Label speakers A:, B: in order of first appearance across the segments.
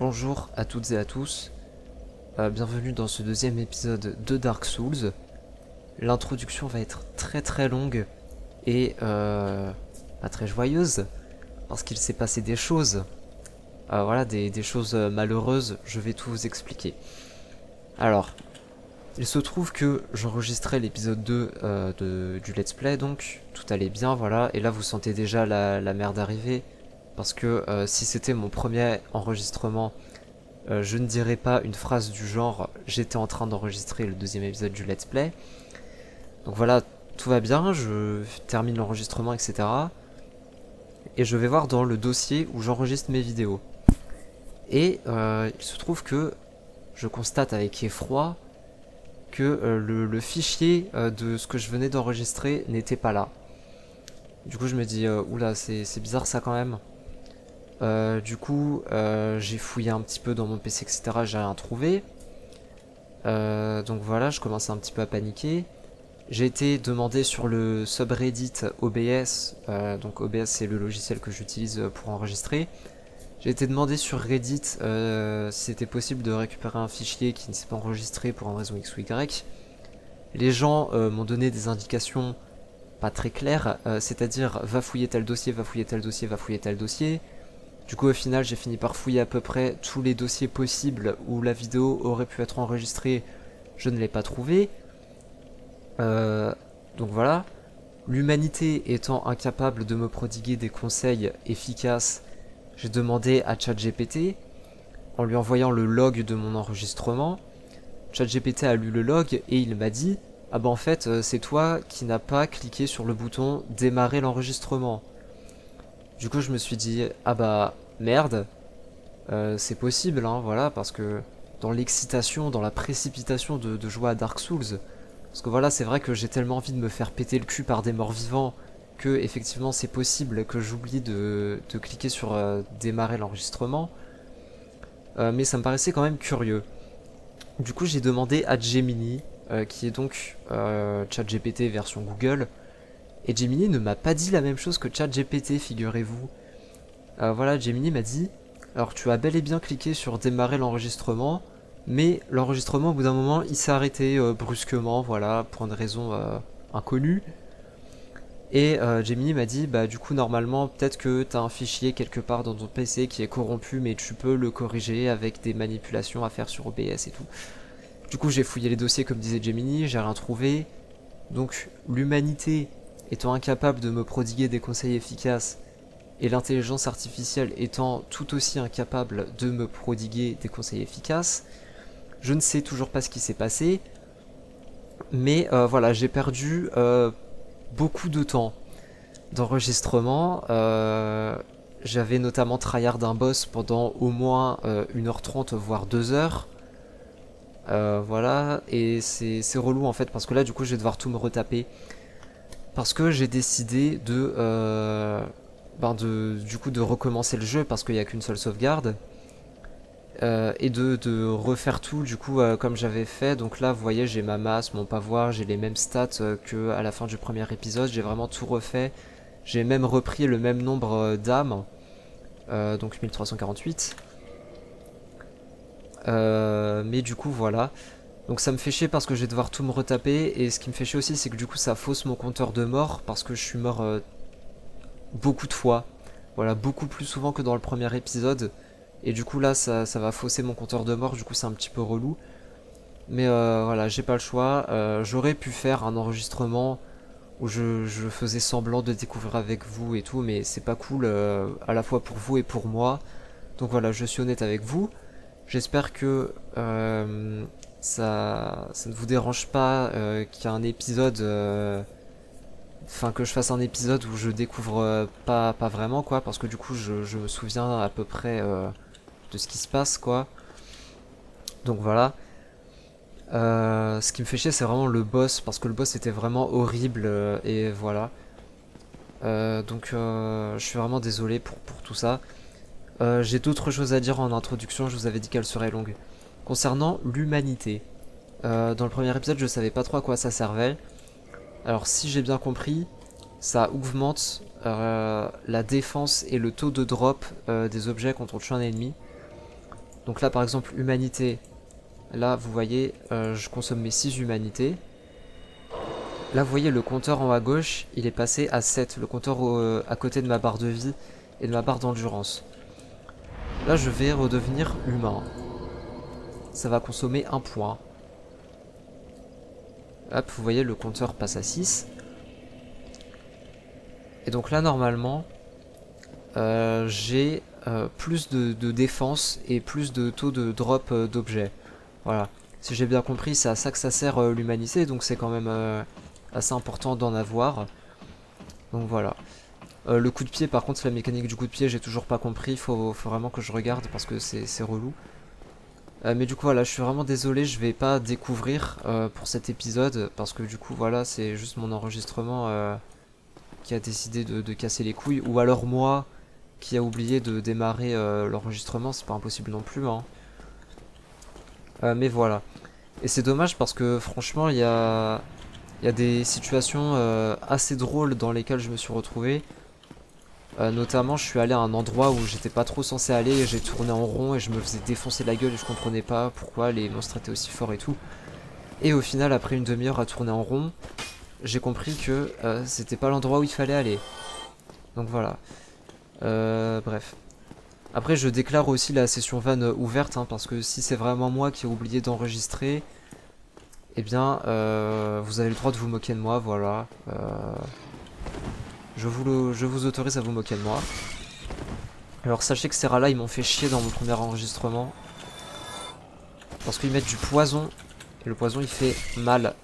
A: Bonjour à toutes et à tous, bienvenue dans ce deuxième épisode de Dark Souls. L'introduction va être très longue et pas très joyeuse parce qu'il s'est passé des choses, voilà, des choses malheureuses, je vais tout vous expliquer. Alors, il se trouve que j'enregistrais l'épisode 2 du Let's Play, donc tout allait bien, voilà, et là vous sentez déjà la merde arriver parce que si c'était mon premier enregistrement, je ne dirais pas une phrase du genre j'étais en train d'enregistrer le deuxième épisode du Let's Play. Donc voilà, tout va bien, je termine l'enregistrement, etc. Et je vais voir dans le dossier où j'enregistre mes vidéos. Et il se trouve que je constate avec effroi que le fichier de ce que je venais d'enregistrer n'était pas là. Du coup je me dis, oula, c'est bizarre ça quand même. Du coup, j'ai fouillé un petit peu dans mon PC, etc. J'ai rien trouvé. Donc voilà, je commence un petit peu à paniquer. J'ai été demandé sur le subreddit OBS, donc OBS c'est le logiciel que j'utilise pour enregistrer. J'ai été demandé sur Reddit si c'était possible de récupérer un fichier qui ne s'est pas enregistré pour une raison X ou Y. Les gens m'ont donné des indications pas très claires, c'est-à-dire va fouiller tel dossier, va fouiller tel dossier, va fouiller tel dossier. Du coup au final j'ai fini par fouiller à peu près tous les dossiers possibles où la vidéo aurait pu être enregistrée, je ne l'ai pas trouvé. Euh, donc voilà, l'humanité étant incapable de me prodiguer des conseils efficaces, j'ai demandé à ChatGPT en lui envoyant le log de mon enregistrement. ChatGPT a lu le log et il m'a dit ah bah en fait c'est toi qui n'as pas cliqué sur le bouton démarrer l'enregistrement. Du coup je me suis dit ah bah merde, c'est possible hein, voilà, parce que dans l'excitation, dans la précipitation de jouer à Dark Souls, parce que voilà, c'est vrai que j'ai tellement envie de me faire péter le cul par des morts vivants que effectivement c'est possible que j'oublie de cliquer sur démarrer l'enregistrement. Mais ça me paraissait quand même curieux. Du coup j'ai demandé à Gemini, qui est donc ChatGPT version Google, et Gemini ne m'a pas dit la même chose que ChatGPT, figurez-vous. Voilà, Gemini m'a dit alors tu as bel et bien cliqué sur démarrer l'enregistrement, mais l'enregistrement au bout d'un moment il s'est arrêté brusquement, voilà, pour une raison inconnue. Et Gemini m'a dit bah du coup normalement peut-être que t'as un fichier quelque part dans ton PC qui est corrompu, mais tu peux le corriger avec des manipulations à faire sur OBS et tout. Du coup j'ai fouillé les dossiers comme disait Gemini, j'ai rien trouvé. Donc l'humanité étant incapable de me prodiguer des conseils efficaces et l'intelligence artificielle étant tout aussi incapable de me prodiguer des conseils efficaces, je ne sais toujours pas ce qui s'est passé, mais voilà, j'ai perdu beaucoup de temps d'enregistrement. J'avais notamment tryhard un boss pendant au moins 1h30 voire 2 heures. Voilà, et c'est relou en fait parce que là du coup je vais devoir tout me retaper. Parce que j'ai décidé du coup de recommencer le jeu parce qu'il n'y a qu'une seule sauvegarde. Et de refaire tout du coup comme j'avais fait. Donc là vous voyez j'ai ma masse, mon pavois, j'ai les mêmes stats que à la fin du premier épisode. J'ai vraiment tout refait. J'ai même repris le même nombre d'âmes, donc 1348. Mais du coup voilà. Donc ça me fait chier parce que je vais devoir tout me retaper. Et ce qui me fait chier aussi c'est que du coup ça fausse mon compteur de mort parce que je suis mort beaucoup de fois. Voilà, beaucoup plus souvent que dans le premier épisode. Et du coup là ça va fausser mon compteur de mort, du coup c'est un petit peu relou. Mais voilà, j'ai pas le choix. J'aurais pu faire un enregistrement où je faisais semblant de découvrir avec vous et tout, mais c'est pas cool à la fois pour vous et pour moi. Donc voilà, je suis honnête avec vous. J'espère que ça ne vous dérange pas qu'il y a un épisode, enfin que je fasse un épisode où je découvre pas vraiment quoi, parce que du coup je me souviens à peu près de ce qui se passe quoi. Donc voilà. Ce qui me fait chier c'est vraiment le boss, parce que le boss était vraiment horrible et voilà. Donc je suis vraiment désolé pour tout ça. J'ai d'autres choses à dire en introduction, je vous avais dit qu'elle serait longue. Concernant l'humanité, dans le premier épisode je savais pas trop à quoi ça servait. Alors si j'ai bien compris, ça augmente la défense et le taux de drop des objets quand on tue un ennemi. Donc là par exemple humanité, là vous voyez je consomme mes 6 humanités. Là vous voyez le compteur en haut à gauche, il est passé à 7, le compteur à côté de ma barre de vie et de ma barre d'endurance. Là je vais redevenir humain. Ça va consommer 1 point. Hop, vous voyez le compteur passe à 6. Et donc là normalement j'ai plus de défense et plus de taux de drop d'objets. Voilà. Si j'ai bien compris, c'est à ça que ça sert l'humanité, donc c'est quand même assez important d'en avoir. Donc voilà. Le coup de pied, par contre, la mécanique du coup de pied, j'ai toujours pas compris. Faut vraiment que je regarde parce que c'est relou. Mais du coup, voilà, je suis vraiment désolé, je vais pas découvrir pour cet épisode parce que du coup, voilà, c'est juste mon enregistrement qui a décidé de casser les couilles. Ou alors moi qui a oublié de démarrer l'enregistrement, c'est pas impossible non plus, hein. Mais voilà. Et c'est dommage parce que franchement, il y a des situations assez drôles dans lesquelles je me suis retrouvé. Notamment, je suis allé à un endroit où j'étais pas trop censé aller et j'ai tourné en rond et je me faisais défoncer la gueule et je comprenais pas pourquoi les monstres étaient aussi forts et tout. Et au final, après une demi-heure à tourner en rond, j'ai compris que c'était pas l'endroit où il fallait aller. Donc voilà. Bref. Après, je déclare aussi la session van ouverte, hein, parce que si c'est vraiment moi qui ai oublié d'enregistrer, eh bien, vous avez le droit de vous moquer de moi, voilà. Je vous autorise à vous moquer de moi. Alors, sachez que ces rats-là, ils m'ont fait chier dans mon premier enregistrement. Parce qu'ils mettent du poison, et le poison, il fait mal.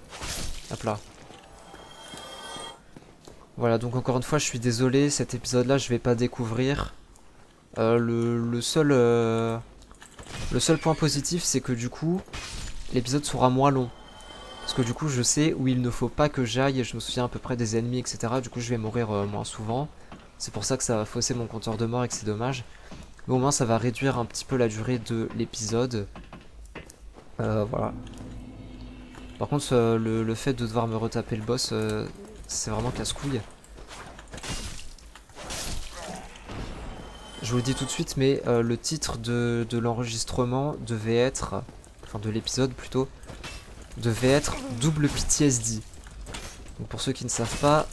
A: Hop là. Voilà, donc encore une fois, je suis désolé, cet épisode-là, je vais pas découvrir. Le seul point positif, c'est que du coup, l'épisode sera moins long. Parce que du coup, je sais où il ne faut pas que j'aille, et je me souviens à peu près des ennemis, etc. Du coup, je vais mourir moins souvent. C'est pour ça que ça va fausser mon compteur de mort et que c'est dommage. Mais au moins, ça va réduire un petit peu la durée de l'épisode. Voilà. Par contre, le fait de devoir me retaper le boss, c'est vraiment casse-couille. Je vous le dis tout de suite, mais le titre de l'enregistrement devait être, enfin de l'épisode plutôt, devait être double PTSD. Donc pour ceux qui ne savent pas,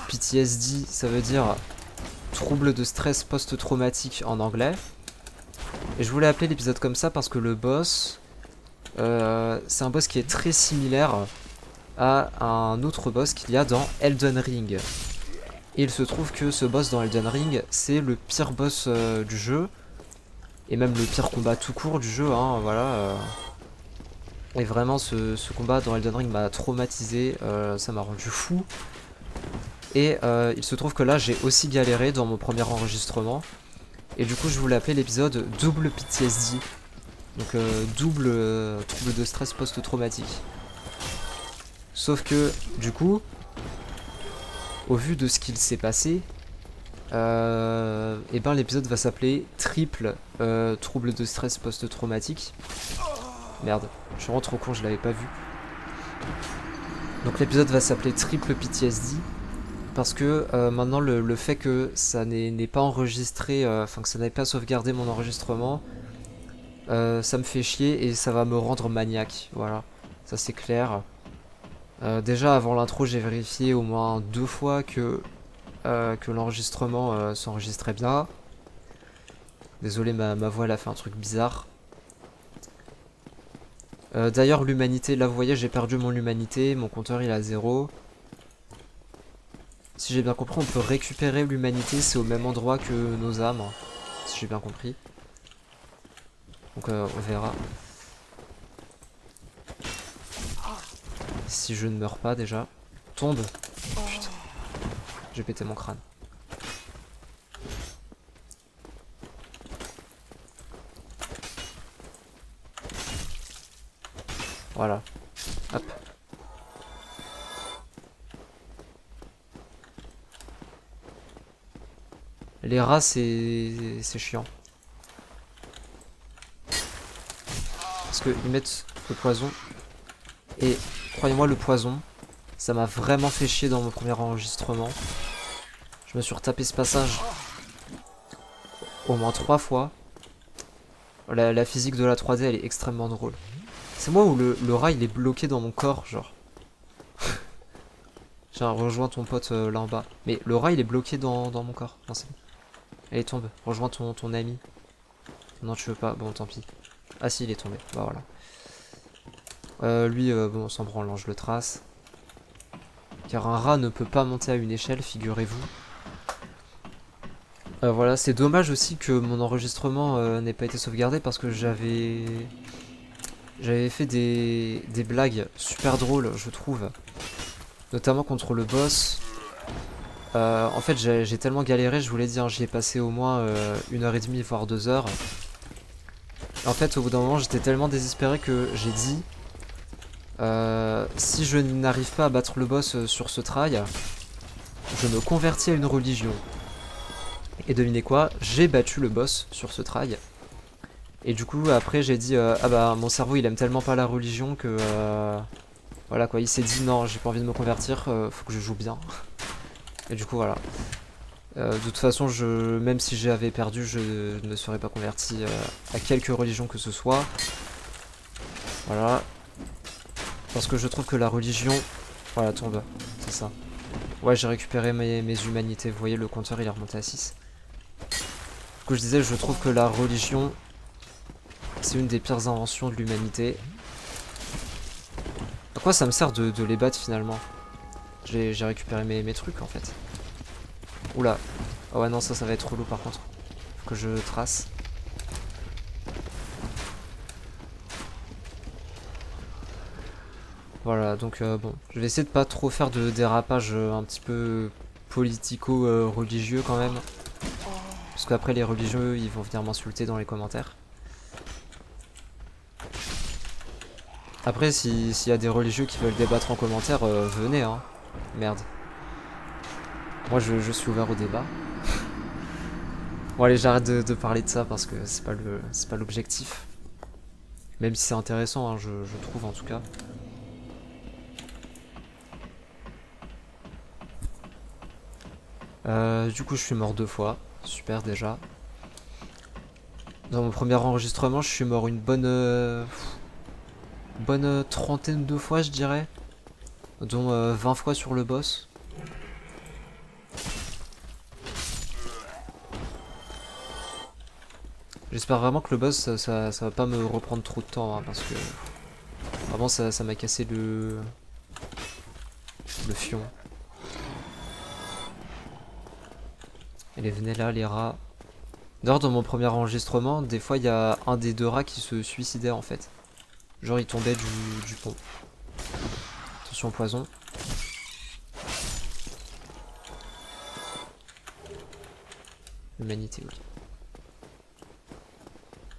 A: PTSD ça veut dire trouble de stress post-traumatique en anglais. Et je voulais appeler l'épisode comme ça parce que le boss, c'est un boss qui est très similaire à un autre boss qu'il y a dans Elden Ring. Et il se trouve que ce boss dans Elden Ring, c'est le pire boss du jeu. Et même le pire combat tout court du jeu, hein, voilà. Et vraiment, ce combat dans Elden Ring m'a traumatisé, ça m'a rendu fou. Et il se trouve que là, j'ai aussi galéré dans mon premier enregistrement. Et du coup, je voulais appeler l'épisode double PTSD. Donc double trouble de stress post-traumatique. Sauf que, du coup, au vu de ce qu'il s'est passé, et ben l'épisode va s'appeler triple trouble de stress post-traumatique. Merde, je suis vraiment trop con, je l'avais pas vu. Donc l'épisode va s'appeler triple PTSD parce que maintenant le fait que ça n'est pas enregistré, enfin que ça n'ait pas sauvegardé mon enregistrement, ça me fait chier et ça va me rendre maniaque. Voilà, ça c'est clair. Déjà avant l'intro, j'ai vérifié au moins 2 fois que l'enregistrement s'enregistrait bien. Désolé, ma voix elle a fait un truc bizarre. D'ailleurs l'humanité, là vous voyez j'ai perdu mon humanité, mon compteur il est à 0. Si j'ai bien compris on peut récupérer l'humanité, c'est au même endroit que nos âmes, hein, si j'ai bien compris. Donc on verra. Si je ne meurs pas déjà. Tombe. Putain. J'ai pété mon crâne. Voilà. Hop. Les rats, c'est chiant. Parce qu'ils mettent le poison. Et croyez-moi, le poison, ça m'a vraiment fait chier dans mon premier enregistrement. Je me suis retapé ce passage au moins 3 fois. La physique de la 3D elle est extrêmement drôle. C'est moi où le rat il est bloqué dans mon corps, genre. Tiens, rejoins ton pote là en bas. Mais le rat il est bloqué dans mon corps. Non, c'est bon. Allez, tombe. Rejoins ton ami. Non, tu veux pas. Bon, tant pis. Ah si, il est tombé. Bah voilà. Lui, bon, on s'en branle, hein, je le trace. Car un rat ne peut pas monter à une échelle, figurez-vous. Voilà, c'est dommage aussi que mon enregistrement n'ait pas été sauvegardé parce que j'avais fait des blagues super drôles, je trouve. Notamment contre le boss. En fait, j'ai tellement galéré, je vous l'ai dit, hein, j'y ai passé au moins 1h30 voire 2 heures. En fait, au bout d'un moment, j'étais tellement désespéré que j'ai dit si je n'arrive pas à battre le boss sur ce try, je me convertis à une religion. Et devinez quoi, j'ai battu le boss sur ce try. Et du coup, après, j'ai dit ah bah mon cerveau il aime tellement pas la religion que voilà quoi, il s'est dit non, j'ai pas envie de me convertir, faut que je joue bien. Et du coup, voilà. De toute façon, même si j'avais perdu, je ne me serais pas converti à quelque religion que ce soit. Voilà. Parce que je trouve que la religion... Voilà, tombe. C'est ça. Ouais, j'ai récupéré mes humanités. Vous voyez, le compteur, il est remonté à 6. Du coup, je disais, je trouve que la religion, c'est une des pires inventions de l'humanité. À quoi ça me sert de les battre, finalement? J'ai récupéré mes trucs, en fait. Oula. Ah ouais, non, ça va être relou, par contre. Faut que je trace. Voilà, donc bon, je vais essayer de pas trop faire de dérapage un petit peu politico-religieux quand même. Parce qu'après les religieux, ils vont venir m'insulter dans les commentaires. Après, s'il y a des religieux qui veulent débattre en commentaire, venez hein. Merde. Moi je suis ouvert au débat. Bon allez, j'arrête de parler de ça parce que c'est pas l'objectif. Même si c'est intéressant, hein, je trouve en tout cas. Du coup, je suis mort 2 fois. Super déjà. Dans mon premier enregistrement, je suis mort une bonne trentaine de fois, je dirais. Dont 20 fois sur le boss. J'espère vraiment que le boss, ça va pas me reprendre trop de temps, hein, parce que vraiment ça m'a cassé le fion. Allez, venez là, les rats. D'ailleurs, dans mon premier enregistrement, des fois, il y a un des 2 rats qui se suicidait, en fait. Genre, il tombait du pont. Attention au poison. Humanité, oui.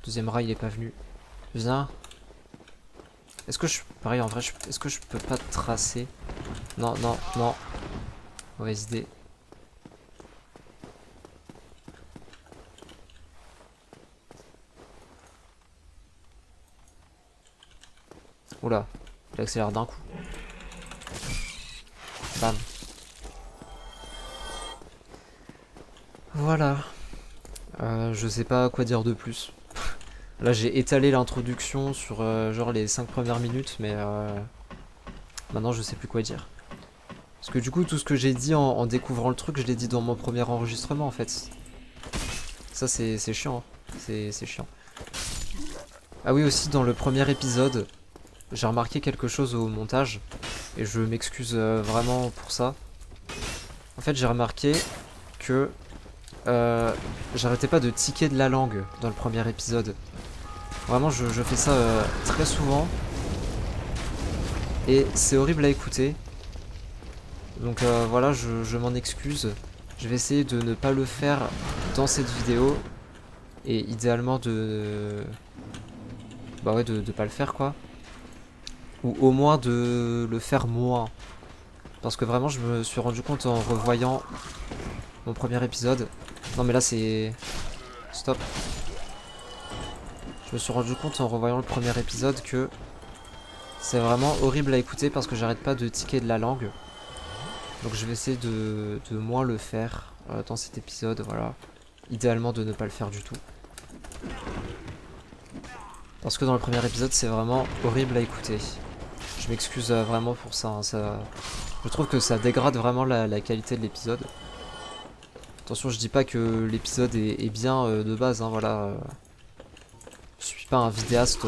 A: Deuxième rat, il est pas venu. Viens. Est-ce que je... Pareil, en vrai, est-ce que je peux pas tracer? Non, non, non. Mauvaise idée. Oula, il accélère d'un coup. Bam. Voilà. Je sais pas quoi dire de plus. Là, j'ai étalé l'introduction sur genre les 5 premières minutes, mais maintenant je sais plus quoi dire. Parce que du coup, tout ce que j'ai dit en découvrant le truc, je l'ai dit dans mon premier enregistrement en fait. Ça, c'est chiant. Hein. C'est chiant. Ah oui, aussi, dans le premier épisode, j'ai remarqué quelque chose au montage. Et je m'excuse vraiment pour ça. En fait, j'ai remarqué que j'arrêtais pas de tiquer de la langue dans le premier épisode. Vraiment, je fais ça très souvent. Et c'est horrible à écouter. Donc voilà, je m'en excuse. Je vais essayer de ne pas le faire dans cette vidéo. Et idéalement de... Bah ouais, de pas le faire quoi. Ou au moins de le faire moins. Parce que vraiment, je me suis rendu compte en revoyant mon premier épisode. Non mais là c'est... Stop. Je me suis rendu compte en revoyant le premier épisode que c'est vraiment horrible à écouter parce que j'arrête pas de tiquer de la langue. Donc je vais essayer de moins le faire dans cet épisode, voilà. Idéalement de ne pas le faire du tout. Parce que dans le premier épisode, c'est vraiment horrible à écouter. Je m'excuse vraiment pour ça, hein, je trouve que ça dégrade vraiment la qualité de l'épisode. Attention, je dis pas que l'épisode est bien de base, hein, voilà. Je suis pas un vidéaste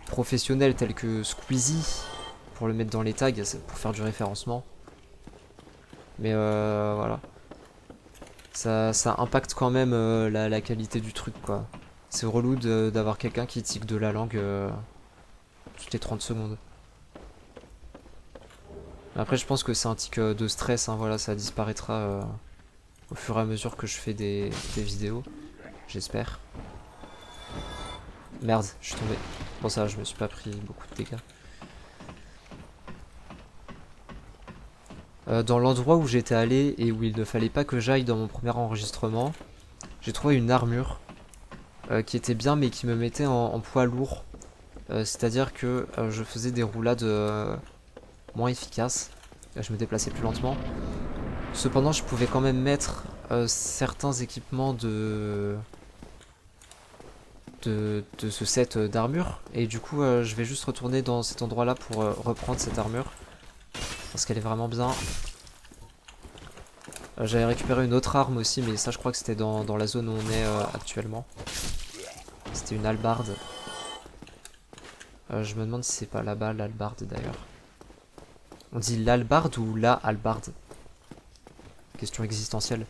A: professionnel tel que Squeezie pour le mettre dans les tags, pour faire du référencement. Mais voilà. Ça impacte quand même la qualité du truc, quoi. C'est relou d'avoir quelqu'un qui tique de la langue toutes les 30 secondes. Après, je pense que c'est un tic de stress, hein, voilà, ça disparaîtra au fur et à mesure que je fais des vidéos. J'espère. Merde, je suis tombé. Bon, ça va, je me suis pas pris beaucoup de dégâts. Dans l'endroit où j'étais allé et où il ne fallait pas que j'aille dans mon premier enregistrement, j'ai trouvé une armure qui était bien mais qui me mettait en poids lourd. C'est-à-dire que je faisais des roulades moins efficaces. Je me déplaçais plus lentement. Cependant, je pouvais quand même mettre certains équipements de ce set d'armure. Et du coup, je vais juste retourner dans cet endroit-là pour reprendre cette armure. Parce qu'elle est vraiment bien. J'avais récupéré une autre arme aussi, mais ça je crois que c'était dans la zone où on est actuellement. C'était une hallebarde. Je me demande si c'est pas là-bas l'hallebarde d'ailleurs. On dit l'hallebarde ou la hallebarde? Question existentielle.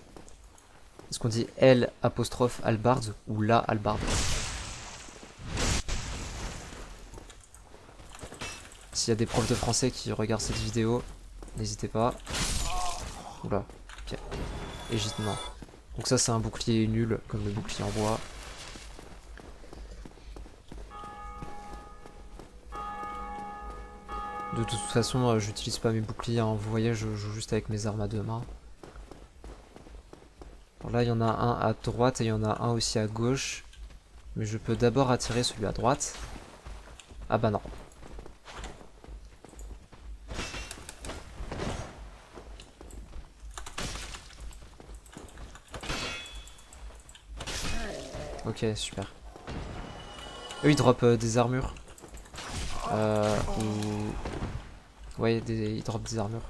A: Est-ce qu'on dit L apostrophe hallebarde ou la hallebarde? S'il y a des profs de français qui regardent cette vidéo, n'hésitez pas. Oula, ok. Égite, non. Donc ça c'est un bouclier nul, comme le bouclier en bois. De toute façon, j'utilise pas mes boucliers, hein. Vous voyez, je joue juste avec mes armes à deux mains. Alors là, il y en a un à droite et il y en a un aussi à gauche. Mais je peux d'abord attirer celui à droite. Ah bah non. Ok, super. Eux, ils dropent des armures. Ou... Ouais, ils dropent des armures.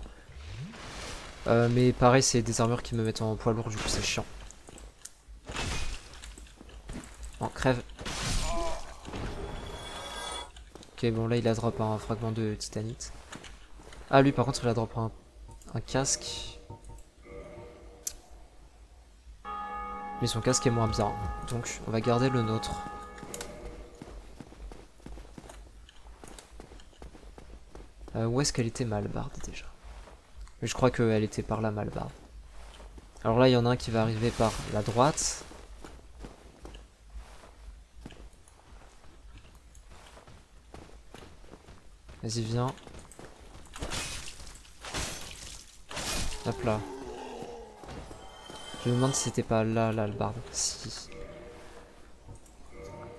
A: Mais pareil, c'est des armures qui me mettent en poids lourd, du coup c'est chiant. Bon, crève. Ok, bon là il a drop un fragment de titanite. Ah, lui par contre il a drop un casque. Mais son casque est moins bien. Donc on va garder le nôtre. Où est-ce qu'elle était ma hallebarde déjà? Mais je crois qu'elle était par là ma hallebarde. Alors là il y en a un qui va arriver par la droite. Vas-y, viens. Hop là. Je me demande si c'était pas là l'hallebarde. Si.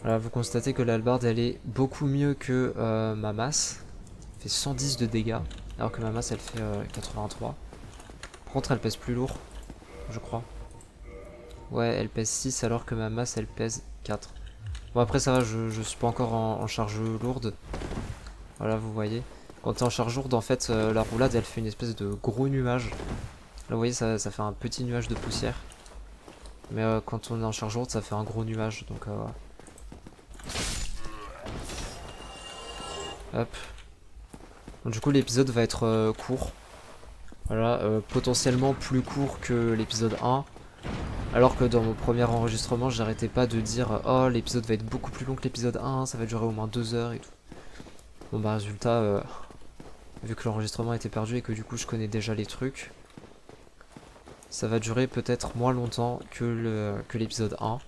A: Voilà, vous constatez que l'hallebarde elle est beaucoup mieux que ma masse. Elle fait 110 de dégâts, alors que ma masse elle fait 83. Par contre elle pèse plus lourd, je crois. Ouais, elle pèse 6 alors que ma masse elle pèse 4. Bon après ça va, je suis pas encore en charge lourde. Voilà, vous voyez. Quand t'es en charge lourde, en fait, la roulade elle fait une espèce de gros nuage. Là vous voyez, ça fait un petit nuage de poussière. Mais quand on est en charge lourde, ça fait un gros nuage, donc voilà. Hop. Donc, du coup l'épisode va être court. Voilà, potentiellement plus court que l'épisode 1. Alors que dans mon premier enregistrement, j'arrêtais pas de dire oh l'épisode va être beaucoup plus long que l'épisode 1, ça va durer au moins 2 heures et tout. Bon bah résultat, vu que l'enregistrement était perdu et que du coup je connais déjà les trucs, ça va durer peut-être moins longtemps que l'épisode 1.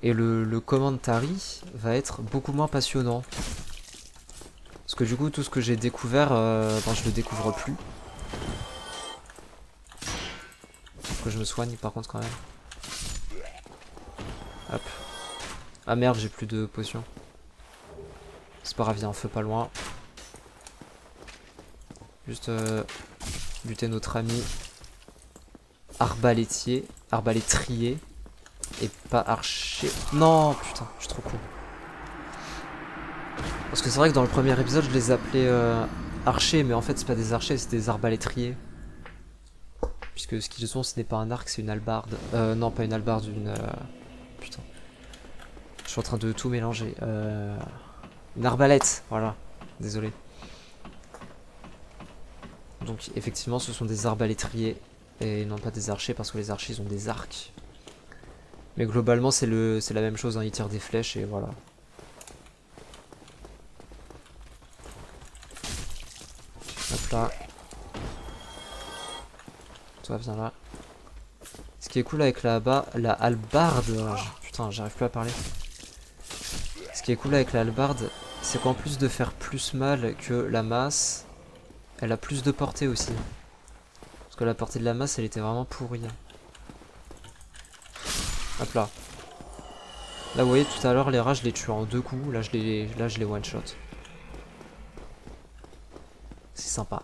A: Et le commentary va être beaucoup moins passionnant. Parce que du coup tout ce que j'ai découvert, ben, je le découvre plus. Faut que je me soigne par contre quand même. Hop. Ah merde, j'ai plus de potions. C'est pas grave, il y a un feu pas loin. Juste buter notre ami arbalétrier et pas archer. Non, putain, je suis trop con. Parce que c'est vrai que dans le premier épisode, je les appelais archers, mais en fait, c'est pas des archers, c'est des arbalétriers. Puisque ce qu'ils sont, ce n'est pas un arc, c'est une hallebarde. Non, pas une hallebarde, une... Putain. Je suis en train de tout mélanger. Une arbalète, voilà. Désolé. Donc, effectivement, ce sont des arbalétriers. Et non pas des archers, parce que les archers, ils ont des arcs. Mais globalement, c'est la même chose, hein, ils tirent des flèches et voilà. Hop là. Toi, viens là. Ce qui est cool avec la hallebarde... Putain, j'arrive plus à parler. Ce qui est cool avec la hallebarde, c'est qu'en plus de faire plus mal que la masse, elle a plus de portée aussi. Parce que la portée de la masse, elle était vraiment pourrie. Hop là. Là, vous voyez, tout à l'heure, les rats, je les tue en 2 coups. Là, je les one-shot. C'est sympa.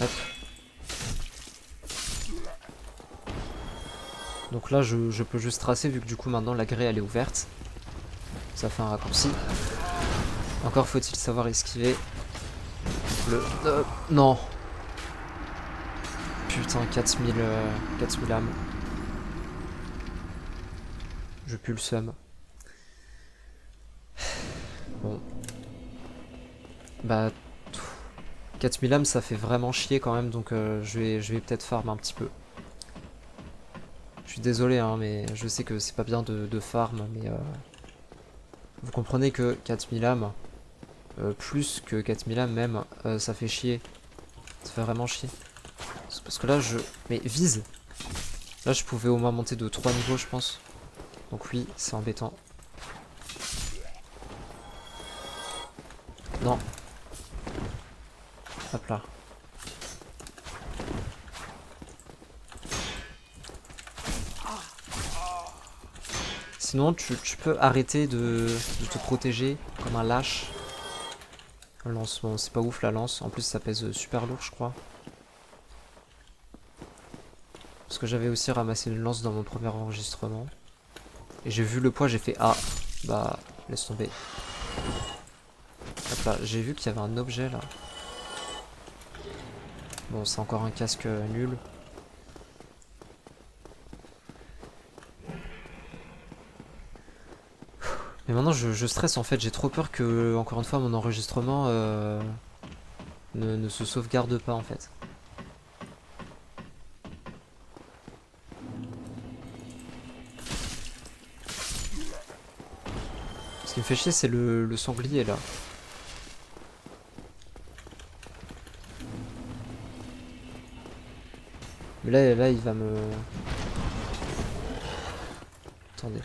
A: Hop. Donc là, je peux juste tracer, vu que du coup, maintenant, la grille, elle est ouverte. Ça fait un raccourci. Encore faut-il savoir esquiver. Non. Putain, 4000 âmes. Je pue le seum. Bon. Bah... 4000 âmes, ça fait vraiment chier quand même, donc je vais peut-être farm un petit peu. Je suis désolé, hein, mais je sais que c'est pas bien de farm, mais... vous comprenez que 4000 âmes, plus que 4000 âmes même, ça fait chier. Ça fait vraiment chier. Parce que là, mais vise. Là, je pouvais au moins monter de 3 niveaux, je pense. Donc oui, c'est embêtant. Non. Hop là. Sinon, tu peux arrêter de te protéger comme un lâche. Un lance, bon, c'est pas ouf la lance. En plus, ça pèse super lourd, je crois. Parce que j'avais aussi ramassé une lance dans mon premier enregistrement. Et j'ai vu le poids, j'ai fait ah, bah, laisse tomber. Hop là, j'ai vu qu'il y avait un objet là. Bon, c'est encore un casque nul. Mais maintenant je stresse en fait, j'ai trop peur que, encore une fois, mon enregistrement ne se sauvegarde pas en fait. Ce qui me fait chier, c'est le sanglier là. Mais là il va me... Attendez.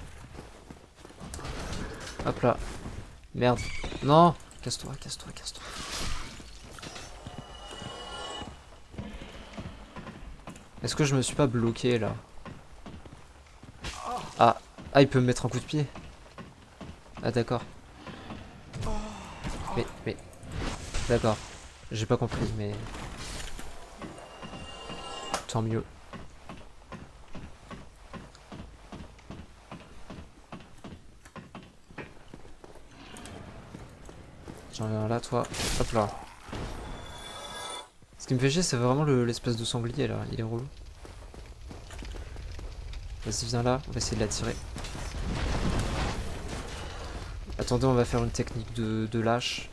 A: Hop là. Merde. Non. Casse-toi, casse-toi, casse-toi. Est-ce que je me suis pas bloqué là? Ah. Ah, il peut me mettre un coup de pied. Ah d'accord. Mais... D'accord. J'ai pas compris, mais... Tant mieux. J'en ai un là, toi. Hop là. Ce qui me fait chier, c'est vraiment l'espèce de sanglier là. Il est relou. Vas-y, viens là. On va essayer de l'attirer. Attendez, on va faire une technique de lâche.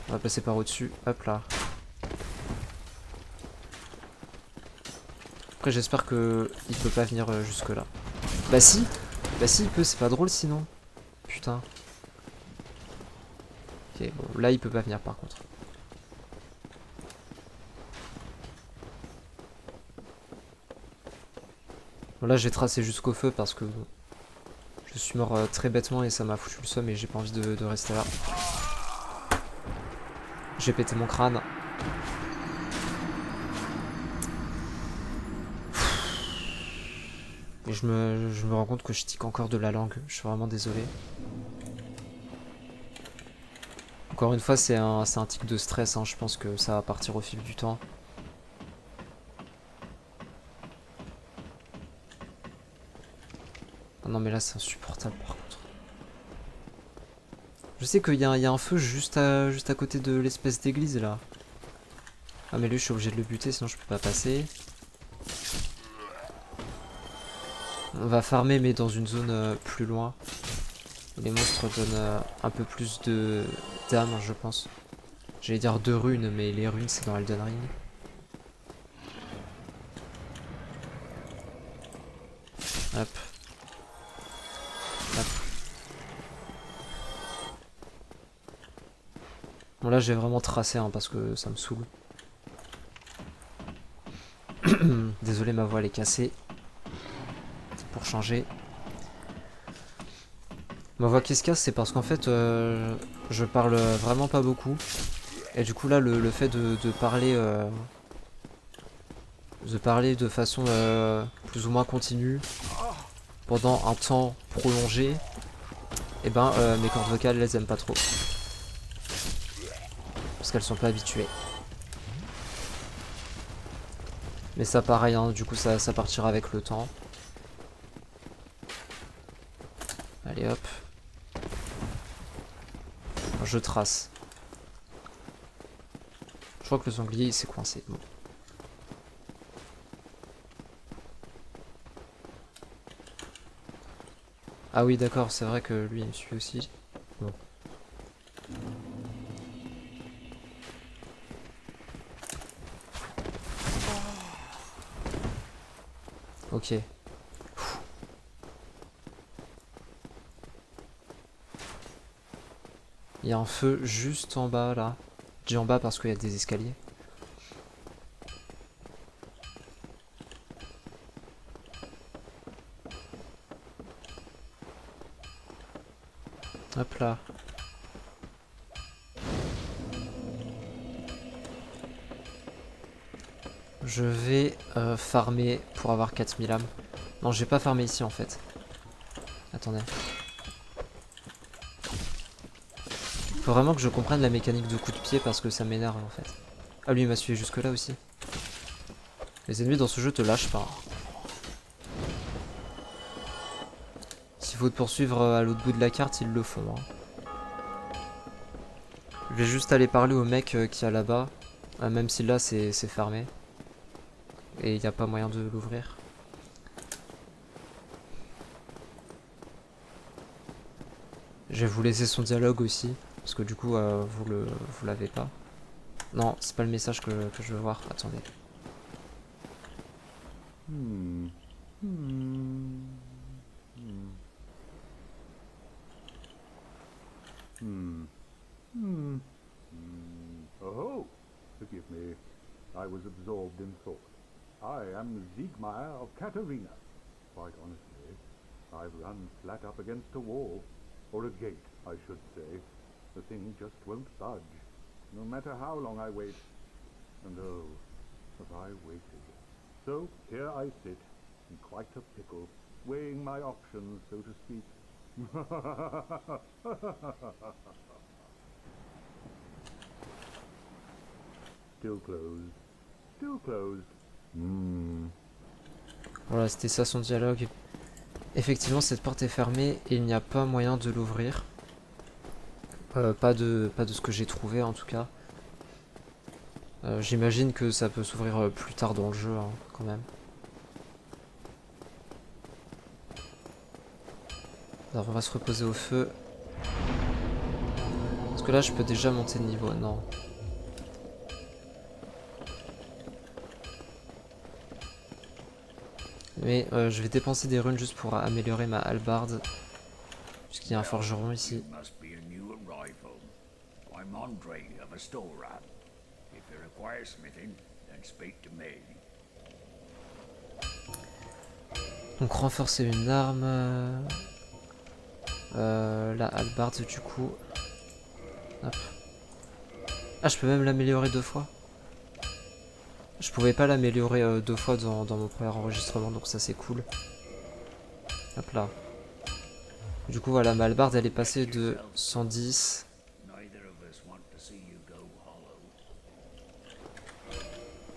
A: On va passer par au-dessus. Hop là. Après, j'espère que il peut pas venir jusque là. Bah si. Bah si, il peut. C'est pas drôle sinon. Putain. Ok, bon, là, il peut pas venir par contre. Bon, là, j'ai tracé jusqu'au feu parce que je suis mort très bêtement et ça m'a foutu le seum et j'ai pas envie de rester là. J'ai pété mon crâne. Et je me rends compte que je tique encore de la langue. Je suis vraiment désolé. Encore une fois, c'est un tic de stress, hein. Je pense que ça va partir au fil du temps. Ah non, mais là, c'est insupportable par contre. Je sais qu'il y a un feu juste à côté de l'espèce d'église là. Ah, mais lui, je suis obligé de le buter, sinon je peux pas passer. On va farmer, mais dans une zone plus loin. Les monstres donnent un peu plus de d'âme, je pense. J'allais dire de runes, mais les runes, c'est dans Elden Ring. Hop. Hop. Bon, là, j'ai vraiment tracé, hein, parce que ça me saoule. Désolé, ma voix, elle est cassée. Pour changer. Ma voix qui se casse, c'est parce qu'en fait, je parle vraiment pas beaucoup. Et du coup, là, le fait de parler de façon plus ou moins continue pendant un temps prolongé, et ben mes cordes vocales, elles aiment pas trop. Parce qu'elles sont pas habituées. Mais ça, pareil, hein, du coup, ça partira avec le temps. Allez, hop. Je trace. Je crois que le sanglier, il s'est coincé. Bon. Ah oui, d'accord, c'est vrai que lui, il me suit aussi. Bon. Ok. Il y a un feu juste en bas, là. Je dis en bas parce qu'il y a des escaliers. Hop là. Je vais farmer pour avoir 4000 âmes. Non, je vais pas farmer ici en fait. Attendez. Faut vraiment que je comprenne la mécanique de coup de pied parce que ça m'énerve en fait. Ah, lui il m'a suivi jusque là aussi. Les ennemis dans ce jeu te lâchent pas. S'il faut te poursuivre à l'autre bout de la carte, ils le font. Hein. Je vais juste aller parler au mec qui est là-bas. Même si là c'est fermé. Et il n'y a pas moyen de l'ouvrir. Je vais vous laisser son dialogue aussi. Parce que du coup vous l'avez pas. Non, c'est pas le message que je veux voir. Attendez.
B: Oh, forgive me. I was absorbed in thought. I am Siegmeyer of Katarina. Quite honestly, I've run flat up against a wall. Or a gate, I should say. The thing just won't budge. No matter how long I wait. And oh, have I waited. So here I sit, in quite a pickle, weighing my options, so to speak. Still closed. Still closed.
A: Voilà, c'était ça son dialogue. Effectivement, cette porte est fermée et il n'y a pas moyen de l'ouvrir. Pas de ce que j'ai trouvé en tout cas. J'imagine que ça peut s'ouvrir plus tard dans le jeu, hein, quand même. Alors on va se reposer au feu. Parce que là je peux déjà monter de niveau, non. Mais je vais dépenser des runes juste pour améliorer ma hallebarde. Puisqu'il y a un forgeron ici. Donc renforcer une arme. La hallebarde du coup. Hop. Ah, je peux même l'améliorer 2 fois. Je pouvais pas l'améliorer 2 fois dans mon premier enregistrement, donc ça c'est cool. Hop là. Du coup voilà, ma hallebarde elle est passée de 110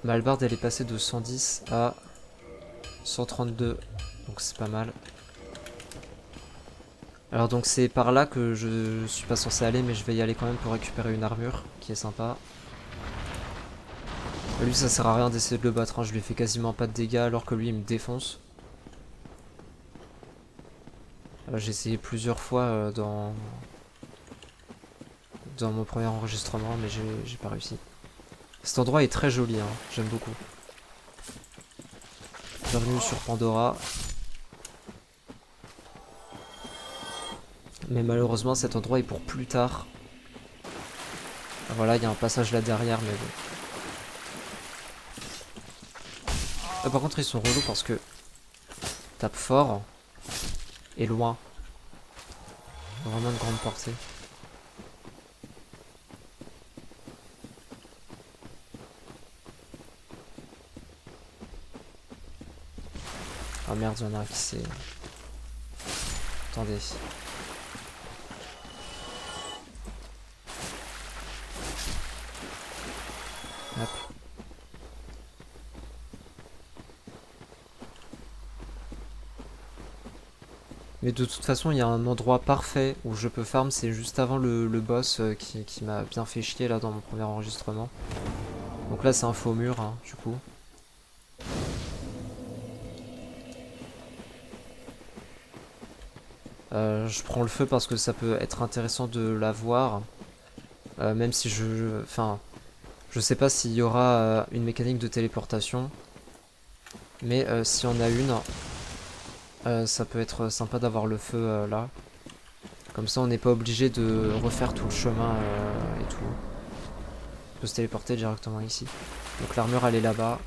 A: Ma hallebarde elle est passée de 110 à 132, donc c'est pas mal. Alors donc c'est par là que je suis pas censé aller, mais je vais y aller quand même pour récupérer une armure qui est sympa. Lui ça sert à rien d'essayer de le battre, hein. Je lui fais quasiment pas de dégâts alors que lui il me défonce. J'ai essayé plusieurs fois dans mon premier enregistrement, mais j'ai pas réussi. Cet endroit est très joli, hein. J'aime beaucoup. Bienvenue sur Pandora. Mais malheureusement cet endroit est pour plus tard. Voilà, il y a un passage là derrière, mais bon. Par contre ils sont relous parce que tape fort et loin. Vraiment une grande portée. Ah merde, il y en a un qui s'est... Attendez. Hop. Mais de toute façon, il y a un endroit parfait où je peux farm, c'est juste avant le boss qui m'a bien fait chier là dans mon premier enregistrement. Donc là, c'est un faux mur, hein, du coup. Je prends le feu parce que ça peut être intéressant de l'avoir. Même si enfin, je sais pas s'il y aura une mécanique de téléportation. Mais s'il y en a une, ça peut être sympa d'avoir le feu là. Comme ça on n'est pas obligé de refaire tout le chemin et tout. On peut se téléporter directement ici. Donc l'armure elle est là-bas.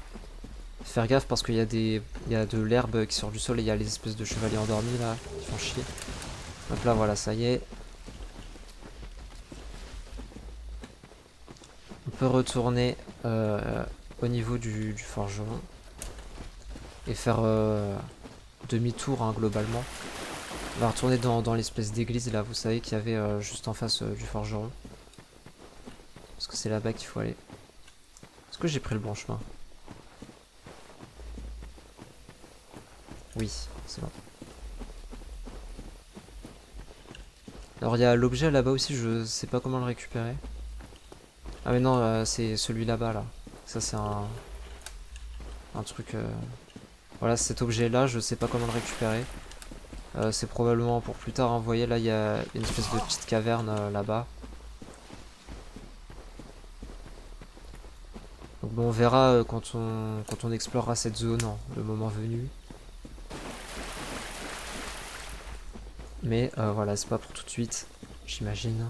A: Faire gaffe parce qu'il y a il y a de l'herbe qui sort du sol et il y a les espèces de chevaliers endormis là qui font chier. Donc là voilà, ça y est. On peut retourner au niveau du forgeron et faire demi-tour hein, globalement. On va retourner dans l'espèce d'église là, vous savez qu'il y avait juste en face du forgeron. Parce que c'est là-bas qu'il faut aller. Est-ce que j'ai pris le bon chemin? Oui, c'est bon. Alors il y a l'objet là-bas aussi, je sais pas comment le récupérer. Ah mais non, c'est celui là-bas là. Ça c'est un truc... Voilà, cet objet là, je sais pas comment le récupérer. C'est probablement pour plus tard, hein. Vous voyez là, il y a une espèce de petite caverne là-bas. Donc bon, on verra quand on explorera cette zone, hein, le moment venu. Mais voilà, c'est pas pour tout de suite, j'imagine.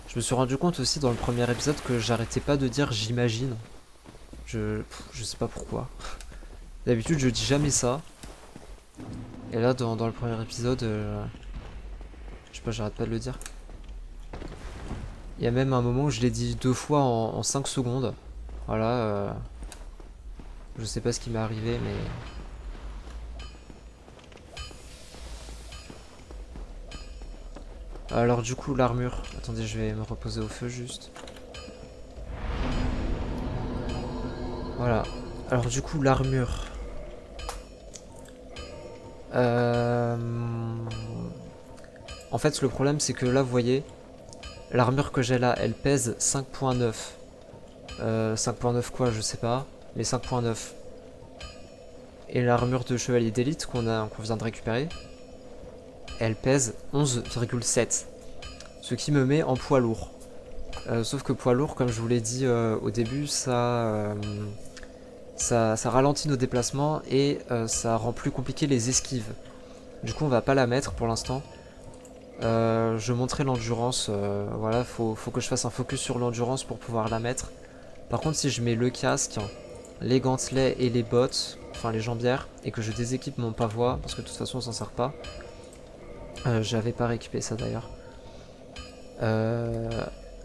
A: Je me suis rendu compte aussi dans le premier épisode que j'arrêtais pas de dire j'imagine. Je sais pas pourquoi. D'habitude je dis jamais ça. Et là dans le premier épisode, je sais pas, j'arrête pas de le dire. Il y a même un moment où je l'ai dit 2 fois en 5 secondes. Voilà. Je sais pas ce qui m'est arrivé mais... Alors du coup l'armure, attendez je vais me reposer au feu juste. Voilà, alors du coup l'armure. En fait le problème c'est que là vous voyez, l'armure que j'ai là elle pèse 5.9. 5.9 quoi je sais pas, mais 5.9. Et l'armure de chevalier d'élite qu'on vient de récupérer, elle pèse 11,7. Ce qui me met en poids lourd. Sauf que poids lourd, comme je vous l'ai dit au début, ça ralentit nos déplacements et ça rend plus compliqué les esquives. Du coup on va pas la mettre pour l'instant. Je montrais l'endurance, voilà, faut que je fasse un focus sur l'endurance pour pouvoir la mettre. Par contre si je mets le casque, les gantelets et les bottes, enfin les jambières, et que je déséquipe mon pavois, parce que de toute façon on s'en sert pas. J'avais pas rééquipé ça d'ailleurs.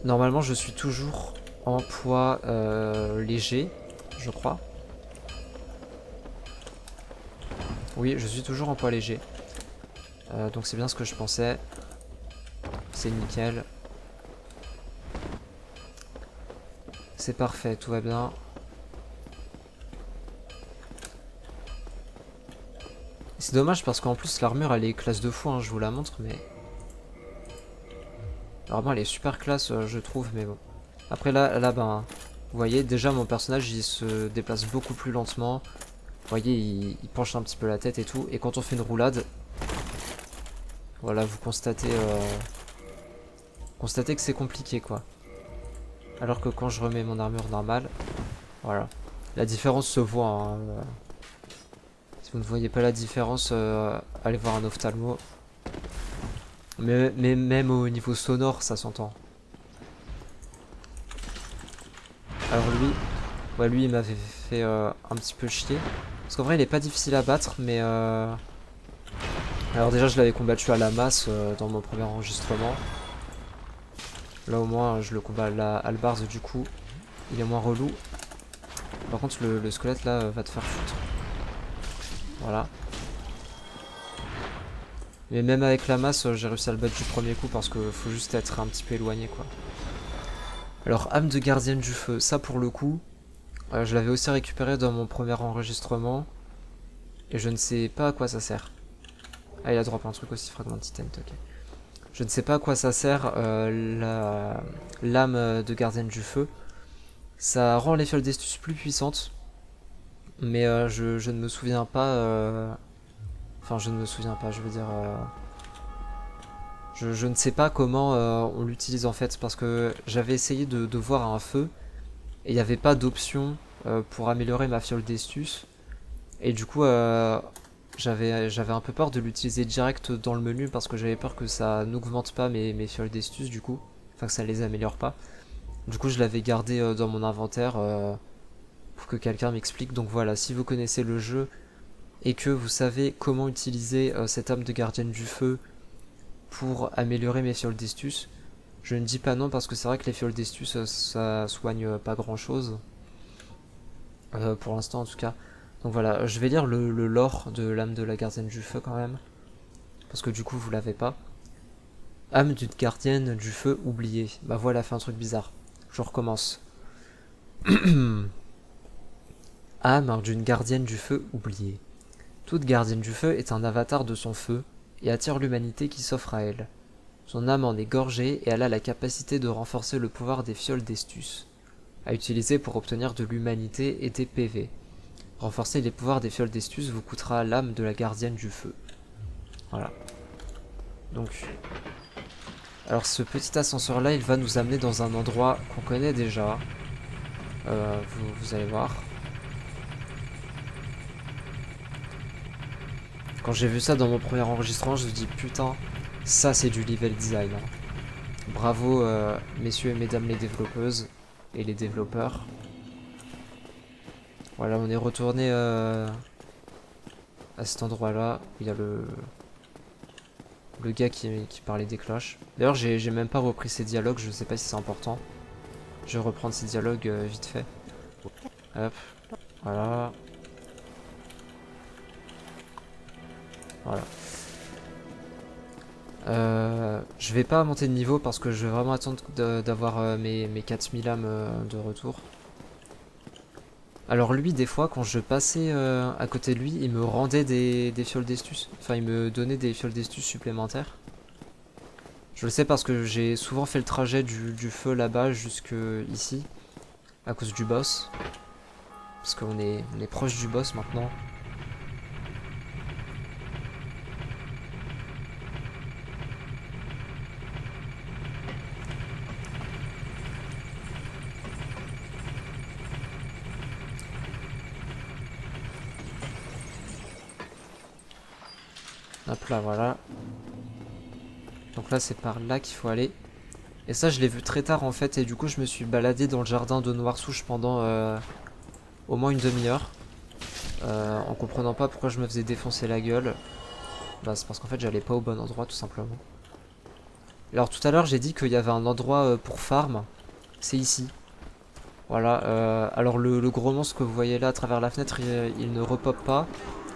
A: Normalement je suis toujours en poids léger, je crois. Oui, je suis toujours en poids léger. Donc c'est bien ce que je pensais. C'est nickel. C'est parfait, tout va bien. C'est dommage parce qu'en plus l'armure elle est classe de fou, hein, je vous la montre, mais... Vraiment elle est super classe je trouve, mais bon. Après là ben, vous voyez déjà mon personnage il se déplace beaucoup plus lentement. Vous voyez il penche un petit peu la tête et tout, et quand on fait une roulade, voilà vous constatez que c'est compliqué quoi. Alors que quand je remets mon armure normale, voilà. La différence se voit, hein. Si vous ne voyez pas la différence, allez voir un ophtalmo. Mais même au niveau sonore, ça s'entend. Alors lui, ouais, lui il m'avait fait un petit peu chier. Parce qu'en vrai il est pas difficile à battre, mais... Alors déjà je l'avais combattu à la masse dans mon premier enregistrement. Là au moins je le combats à la hallebarde, du coup il est moins relou. Par contre le squelette là va te faire foutre. Voilà. Mais même avec la masse j'ai réussi à le battre du premier coup parce que faut juste être un petit peu éloigné quoi. Alors âme de gardienne du feu, ça pour le coup, je l'avais aussi récupéré dans mon premier enregistrement. Et je ne sais pas à quoi ça sert. Ah il a drop un truc aussi, fragment de titane, ok. Je ne sais pas à quoi ça sert l'âme de gardienne du feu. Ça rend les fioles d'estus plus puissantes. Mais je ne me souviens pas... Enfin je ne me souviens pas, je veux dire... Je ne sais pas comment on l'utilise en fait. Parce que j'avais essayé de voir un feu. Et il n'y avait pas d'option pour améliorer ma fiole d'estus. Et du coup j'avais un peu peur de l'utiliser direct dans le menu. Parce que j'avais peur que ça n'augmente pas mes fioles d'estus du coup. Enfin que ça les améliore pas. Du coup je l'avais gardé dans mon inventaire pour que quelqu'un m'explique. Donc voilà, si vous connaissez le jeu et que vous savez comment utiliser cette âme de gardienne du feu pour améliorer mes fioles d'estus, je ne dis pas non parce que c'est vrai que les fioles d'estus ça soigne pas grand chose. Pour l'instant en tout cas. Donc voilà, je vais lire le lore de l'âme de la gardienne du feu quand même. Parce que du coup vous l'avez pas. Âme d'une gardienne du feu oubliée. Bah voilà, fait un truc bizarre. Je recommence. Âme d'une gardienne du feu oubliée. Toute gardienne du feu est un avatar de son feu et attire l'humanité qui s'offre à elle. Son âme en est gorgée et elle a la capacité de renforcer le pouvoir des fioles d'estus, à utiliser pour obtenir de l'humanité et des PV. Renforcer les pouvoirs des fioles d'estus vous coûtera l'âme de la gardienne du feu. Voilà. Donc, alors ce petit ascenseur là, il va nous amener dans un endroit qu'on connaît déjà. Vous allez voir. Quand j'ai vu ça dans mon premier enregistrement, je me dis putain, ça c'est du level design. Hein. Bravo messieurs et mesdames les développeuses et les développeurs. Voilà, on est retourné à cet endroit là où il y a le gars qui parlait des cloches. D'ailleurs j'ai même pas repris ces dialogues, je sais pas si c'est important. Je vais reprendre ces dialogues vite fait. Hop, voilà. Voilà. Je vais pas monter de niveau parce que je vais vraiment attendre d'avoir mes 4000 âmes de retour. Alors lui, des fois, quand je passais à côté de lui, il me rendait des fioles d'estus. Enfin, il me donnait des fioles d'estus supplémentaires. Je le sais parce que j'ai souvent fait le trajet du feu là-bas jusque ici, à cause du boss. Parce qu'on est proche du boss maintenant. Hop là, voilà. Donc là, c'est par là qu'il faut aller. Et ça, je l'ai vu très tard en fait. Et du coup, je me suis baladé dans le jardin de Noirsouche pendant au moins une demi-heure. En comprenant pas pourquoi je me faisais défoncer la gueule. Bah, c'est parce qu'en fait, j'allais pas au bon endroit, tout simplement. Alors, tout à l'heure, j'ai dit qu'il y avait un endroit pour farm. C'est ici. Voilà. Alors, le gros monstre que vous voyez là à travers la fenêtre, il ne repop pas.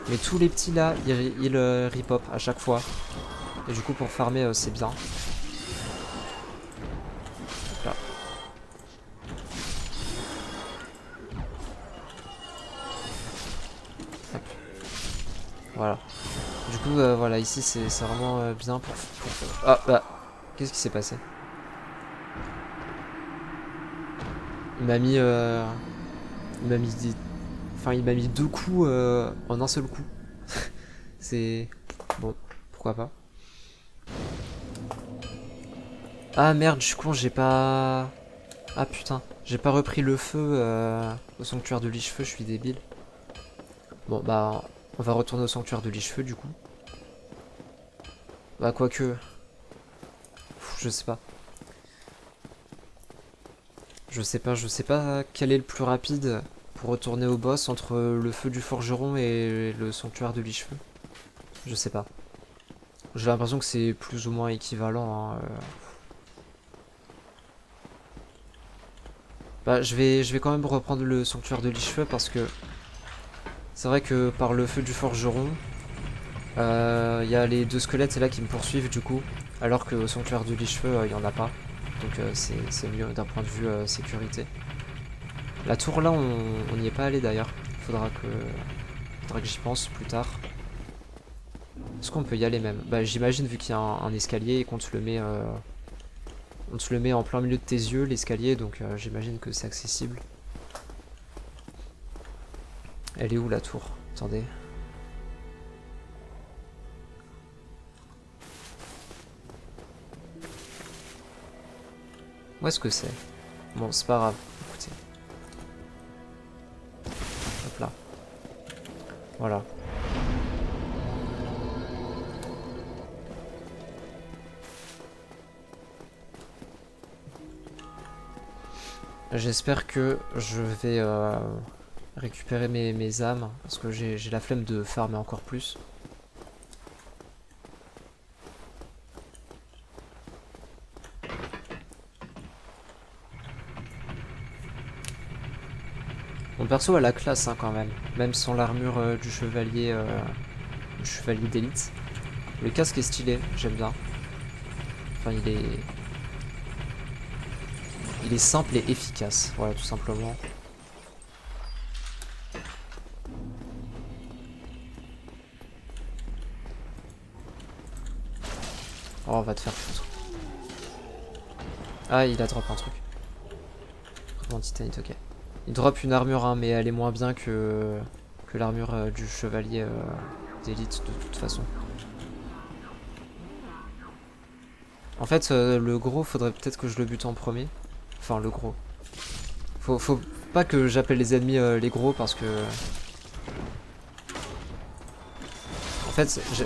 A: Mais tous les petits là, ils repop à chaque fois. Et du coup, pour farmer, c'est bien. Là. Voilà. Du coup, voilà, ici c'est vraiment bien pour... Ah, bah, qu'est-ce qui s'est passé? Il m'a mis... Il m'a mis des... Enfin, il m'a mis 2 coups en un seul coup. C'est... Bon, pourquoi pas. Ah merde, je suis con, j'ai pas... Ah putain, j'ai pas repris le feu au sanctuaire de Lich-Feu, je suis débile. Bon, bah, on va retourner au sanctuaire de Lich-Feu du coup. Bah, quoique... Je sais pas. Je sais pas quel est le plus rapide pour retourner au boss entre le feu du forgeron et le sanctuaire de Lich-Feu. Je sais pas. J'ai l'impression que c'est plus ou moins équivalent. Hein. Bah, je vais quand même reprendre le sanctuaire de Lich-Feu parce que c'est vrai que par le feu du forgeron, y a les 2 squelettes là qui me poursuivent du coup, alors qu'au sanctuaire de Lich-Feu, il y en a pas. Donc c'est mieux d'un point de vue sécurité. La tour là, on n'y est pas allé d'ailleurs. Faudra que j'y pense plus tard. Est-ce qu'on peut y aller même? Bah j'imagine vu qu'il y a un escalier et qu'on te le met on te le met en plein milieu de tes yeux l'escalier, donc j'imagine que c'est accessible. Elle est où la tour? Attendez. Où est-ce que c'est? Bon, c'est pas grave. Écoutez. Hop là. Voilà. J'espère que je vais récupérer mes âmes, parce que j'ai la flemme de farmer encore plus. Mon perso a la classe hein, quand même sans l'armure du chevalier d'élite. Le casque est stylé, j'aime bien. Enfin, il est simple et efficace, voilà, tout simplement. Oh, on va te faire foutre. Ah, il a drop un truc. Comment titanite, ok. Il drop une armure, hein, mais elle est moins bien que l'armure du chevalier d'élite de toute façon. En fait, le gros, faudrait peut-être que je le bute en premier. Enfin, le gros. Faut pas que j'appelle les ennemis les gros parce que... En fait, j'ai...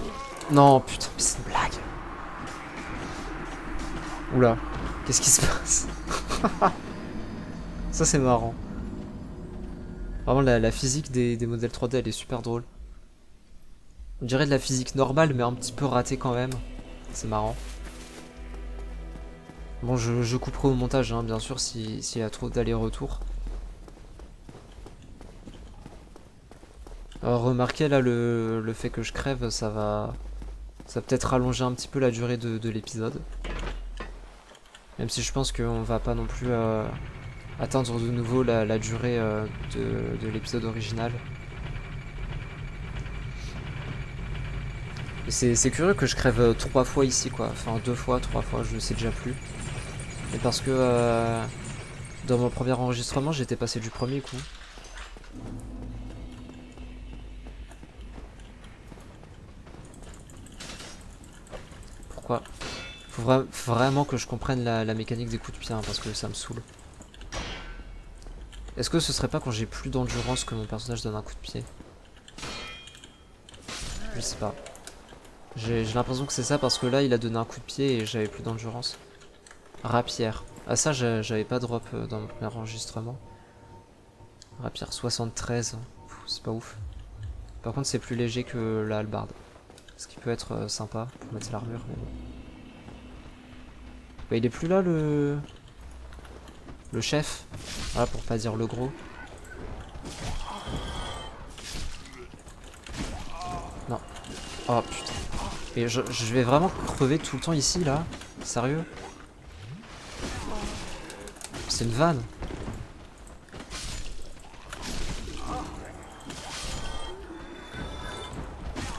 A: Non, putain, mais c'est une blague. Oula, qu'est-ce qui se passe? Ça, c'est marrant. Vraiment, la physique des modèles 3D, elle est super drôle. On dirait de la physique normale, mais un petit peu ratée quand même. C'est marrant. Bon, je couperai au montage, hein, bien sûr, s'il y a trop d'aller-retour. Alors, remarquez là le fait que je crève, ça va peut-être rallonger un petit peu la durée de l'épisode. Même si je pense qu'on va pas non plus atteindre de nouveau la durée de l'épisode original. C'est curieux que je crève 3 fois ici quoi, enfin 2 fois, 3 fois, je sais déjà plus. Et parce que dans mon premier enregistrement j'étais passé du premier coup. Pourquoi? Faut vraiment que je comprenne la mécanique des coups de pied hein, parce que ça me saoule. Est-ce que ce serait pas quand j'ai plus d'endurance que mon personnage donne un coup de pied? Je sais pas. J'ai l'impression que c'est ça parce que là il a donné un coup de pied et j'avais plus d'endurance. Rapière. Ah ça j'avais pas drop dans mon premier enregistrement. Rapière 73. C'est pas ouf. Par contre c'est plus léger que la hallebarde. Ce qui peut être sympa pour mettre l'armure mais bon. Bah, il est plus là le chef. Voilà pour pas dire le gros. Non. Oh putain. Et je vais vraiment crever tout le temps ici là. Sérieux? C'est une vanne.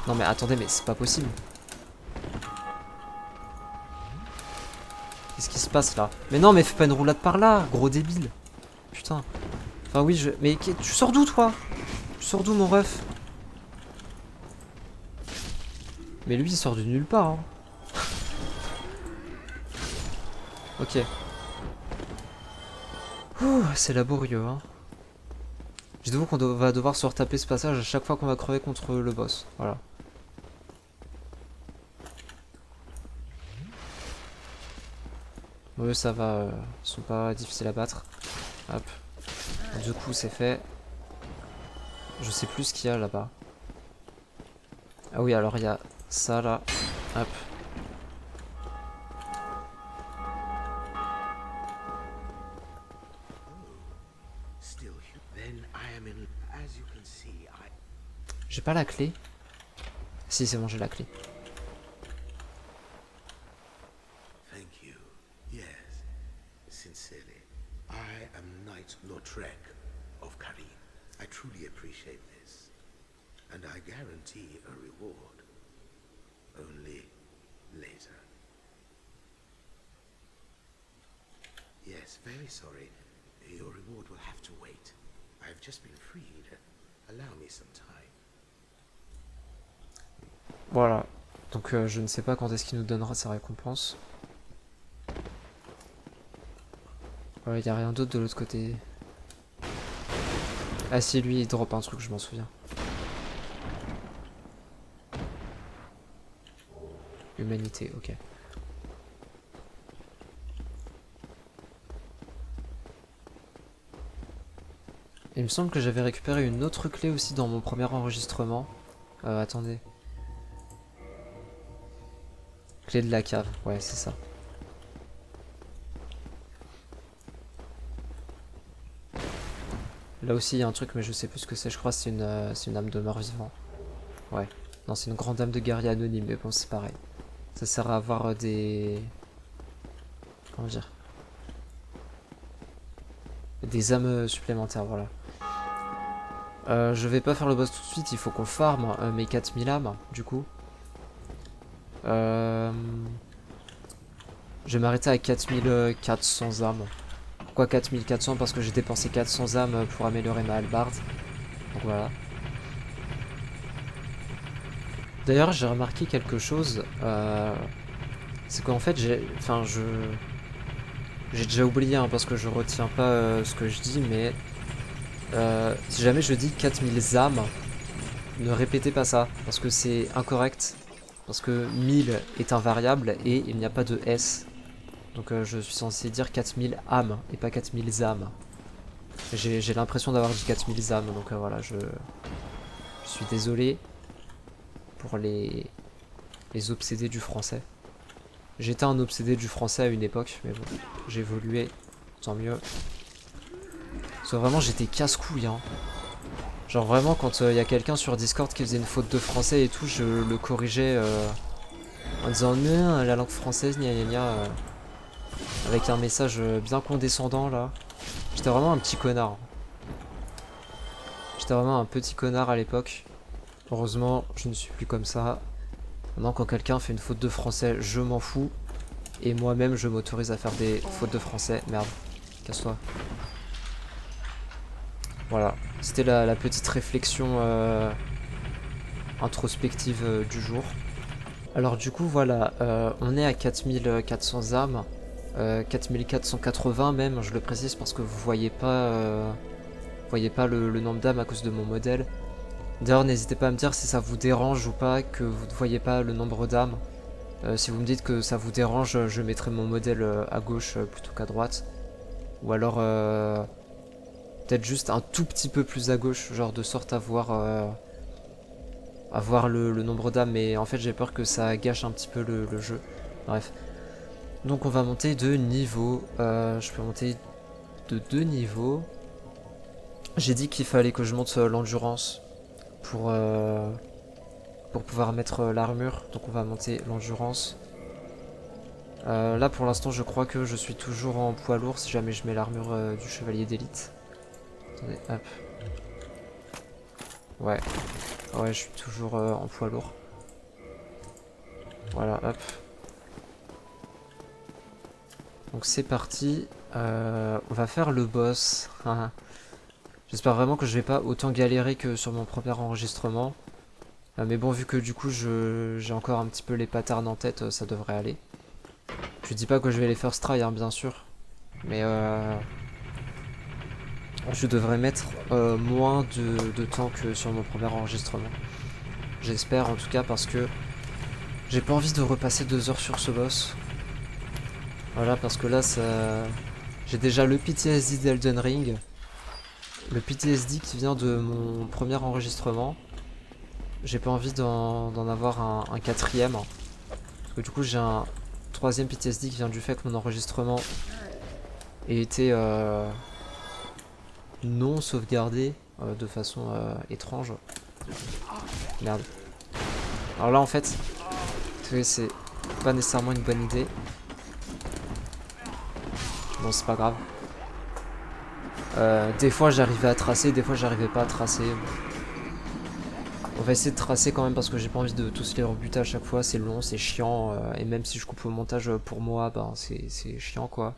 A: Non mais attendez, mais c'est pas possible. Qu'est-ce qui se passe là? Mais non, mais fais pas une roulade par là, gros débile. Putain. Enfin oui, mais tu sors d'où toi? Tu sors d'où mon ref? Mais lui il sort de nulle part hein. Ok. Ouh, c'est laborieux hein. Je dis qu'on va devoir se retaper ce passage à chaque fois qu'on va crever contre le boss. Voilà. Eux ça va, ils sont pas difficiles à battre. Hop. Du coup c'est fait. Je sais plus ce qu'il y a là-bas. Ah oui alors il y a ça là. Hop. J'ai pas la clé. Si c'est bon j'ai la clé.
C: And I guarantee a reward. Only later. Yes, very sorry. Your reward will have to wait. I've just been freed. Allow me some time.
A: Voilà. Donc je ne sais pas quand est-ce qu'il nous donnera sa récompense. Ouais, il n'y a rien d'autre de l'autre côté. Ah si, lui il drop un truc, je m'en souviens. Humanité, ok. Il me semble que j'avais récupéré une autre clé aussi dans mon premier enregistrement. Attendez. Clé de la cave, ouais c'est ça. Là aussi il y a un truc mais je sais plus ce que c'est, je crois que c'est une âme de mort-vivant. Ouais. Non c'est une grande âme de guerrier anonyme mais bon c'est pareil. Ça sert à avoir des... Comment dire? Des âmes supplémentaires, voilà. Je vais pas faire le boss tout de suite, il faut qu'on farm mes 4000 âmes, du coup. Je vais m'arrêter à 4400 âmes. Pourquoi 4400? Parce que j'ai dépensé 400 âmes pour améliorer ma hallebarde. Donc voilà. D'ailleurs, j'ai remarqué quelque chose. C'est qu'en fait, j'ai déjà oublié hein, parce que je retiens pas ce que je dis, mais si jamais je dis 4000 âmes, ne répétez pas ça parce que c'est incorrect. Parce que 1000 est un variable et il n'y a pas de S. Donc je suis censé dire 4000 âmes et pas 4000 âmes. J'ai l'impression d'avoir dit 4000 âmes, donc voilà, je suis désolé pour les obsédés du français. J'étais un obsédé du français à une époque, mais bon, j'ai évolué, tant mieux. Parce que vraiment j'étais casse-couille, hein. Genre vraiment quand il y a quelqu'un sur Discord qui faisait une faute de français et tout, je le corrigeais en disant non, la langue française, gna gna gna, avec un message bien condescendant là. J'étais vraiment un petit connard. J'étais vraiment un petit connard à l'époque. Heureusement, je ne suis plus comme ça. Maintenant, quand quelqu'un fait une faute de français, je m'en fous. Et moi-même, je m'autorise à faire des fautes de français. Merde, casse-toi. Voilà, c'était la petite réflexion introspective du jour. Alors du coup, voilà, on est à 4400 âmes. 4480 même, je le précise parce que vous voyez pas le nombre d'âmes à cause de mon modèle. D'ailleurs n'hésitez pas à me dire si ça vous dérange ou pas que vous ne voyez pas le nombre d'âmes. Si vous me dites que ça vous dérange, je mettrai mon modèle à gauche plutôt qu'à droite. Ou alors peut-être juste un tout petit peu plus à gauche, genre de sorte à voir le nombre d'âmes. Mais en fait j'ai peur que ça gâche un petit peu le jeu. Bref. Donc on va monter de niveau. Je peux monter de 2 niveaux. J'ai dit qu'il fallait que je monte l'endurance pour pouvoir mettre l'armure. Donc on va monter l'endurance. Là pour l'instant je crois que je suis toujours en poids lourd si jamais je mets l'armure du chevalier d'élite. Attendez, hop. Ouais. Ouais, je suis toujours en poids lourd. Voilà, hop. Donc c'est parti. On va faire le boss. J'espère vraiment que je vais pas autant galérer que sur mon premier enregistrement. Mais bon, vu que du coup j'ai encore un petit peu les patterns en tête, ça devrait aller. Je dis pas que je vais les first try, hein, bien sûr. Mais je devrais mettre moins de temps que sur mon premier enregistrement. J'espère en tout cas parce que j'ai pas envie de repasser 2 heures sur ce boss. Voilà, parce que là, ça... j'ai déjà le PTSD d'Elden Ring. Le PTSD qui vient de mon premier enregistrement. J'ai pas envie d'en avoir un quatrième. Parce que du coup, j'ai un troisième PTSD qui vient du fait que mon enregistrement ait été non sauvegardé de façon étrange. Merde. Alors là, en fait, c'est pas nécessairement une bonne idée. Bon, c'est pas grave. Des fois j'arrivais à tracer, des fois j'arrivais pas à tracer. On va essayer de tracer quand même parce que j'ai pas envie de tous les rebuter à chaque fois, c'est long, c'est chiant, et même si je coupe au montage pour moi, ben c'est chiant quoi.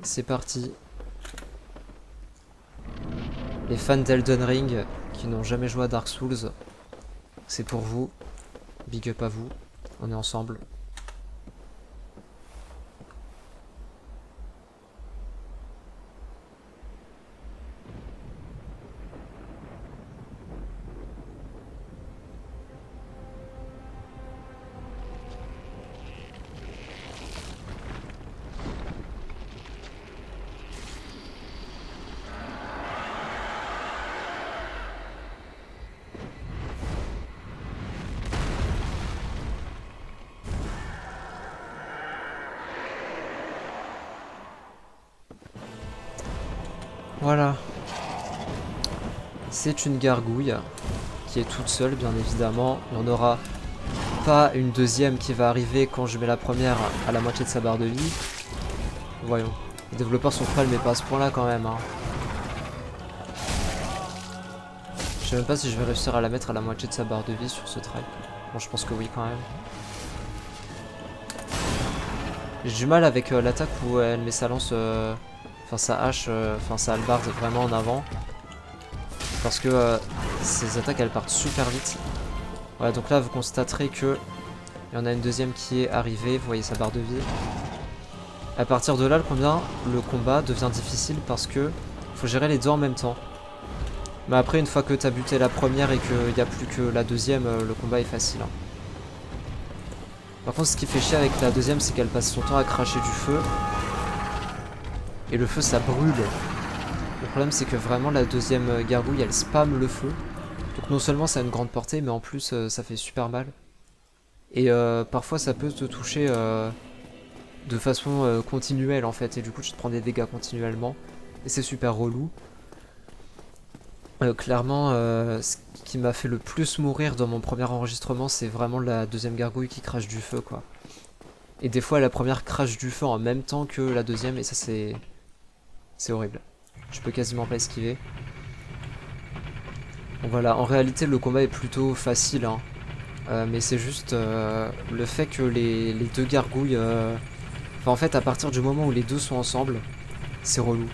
A: C'est parti. Les fans d'Elden Ring qui n'ont jamais joué à Dark Souls, c'est pour vous. Big up à vous, on est ensemble. Voilà. C'est une gargouille qui est toute seule, bien évidemment. Il n'y en aura pas une deuxième qui va arriver quand je mets la première à la moitié de sa barre de vie. Voyons. Les développeurs sont prêts, mais pas à ce point-là quand même. Hein. Je sais même pas si je vais réussir à la mettre à la moitié de sa barre de vie sur ce try. Bon, je pense que oui quand même. J'ai du mal avec l'attaque où elle met sa lance, enfin sa hache, enfin sa hallebarde vraiment en avant. Parce que ces attaques elles partent super vite. Voilà, donc là vous constaterez que il y en a une deuxième qui est arrivée, vous voyez sa barre de vie. À partir de là, le combat devient difficile parce que faut gérer les deux en même temps. Mais après, une fois que t'as buté la première et qu'il n'y a plus que la deuxième, le combat est facile. Hein. Par contre, ce qui fait chier avec la deuxième, c'est qu'elle passe son temps à cracher du feu. Et le feu, ça brûle. Le problème, c'est que vraiment, la deuxième gargouille, elle spamme le feu. Donc non seulement ça a une grande portée, mais en plus, ça fait super mal. Et parfois, ça peut te toucher de façon continuelle, en fait. Et du coup, tu te prends des dégâts continuellement. Et c'est super relou. Clairement, ce qui m'a fait le plus mourir dans mon premier enregistrement, c'est vraiment la deuxième gargouille qui crache du feu, quoi. Et des fois, la première crache du feu en même temps que la deuxième, et ça, c'est horrible. Je peux quasiment pas esquiver. Bon, voilà, en réalité, le combat est plutôt facile, hein. Mais c'est juste le fait que les deux gargouilles... Enfin, en fait, à partir du moment où les deux sont ensemble, c'est relou.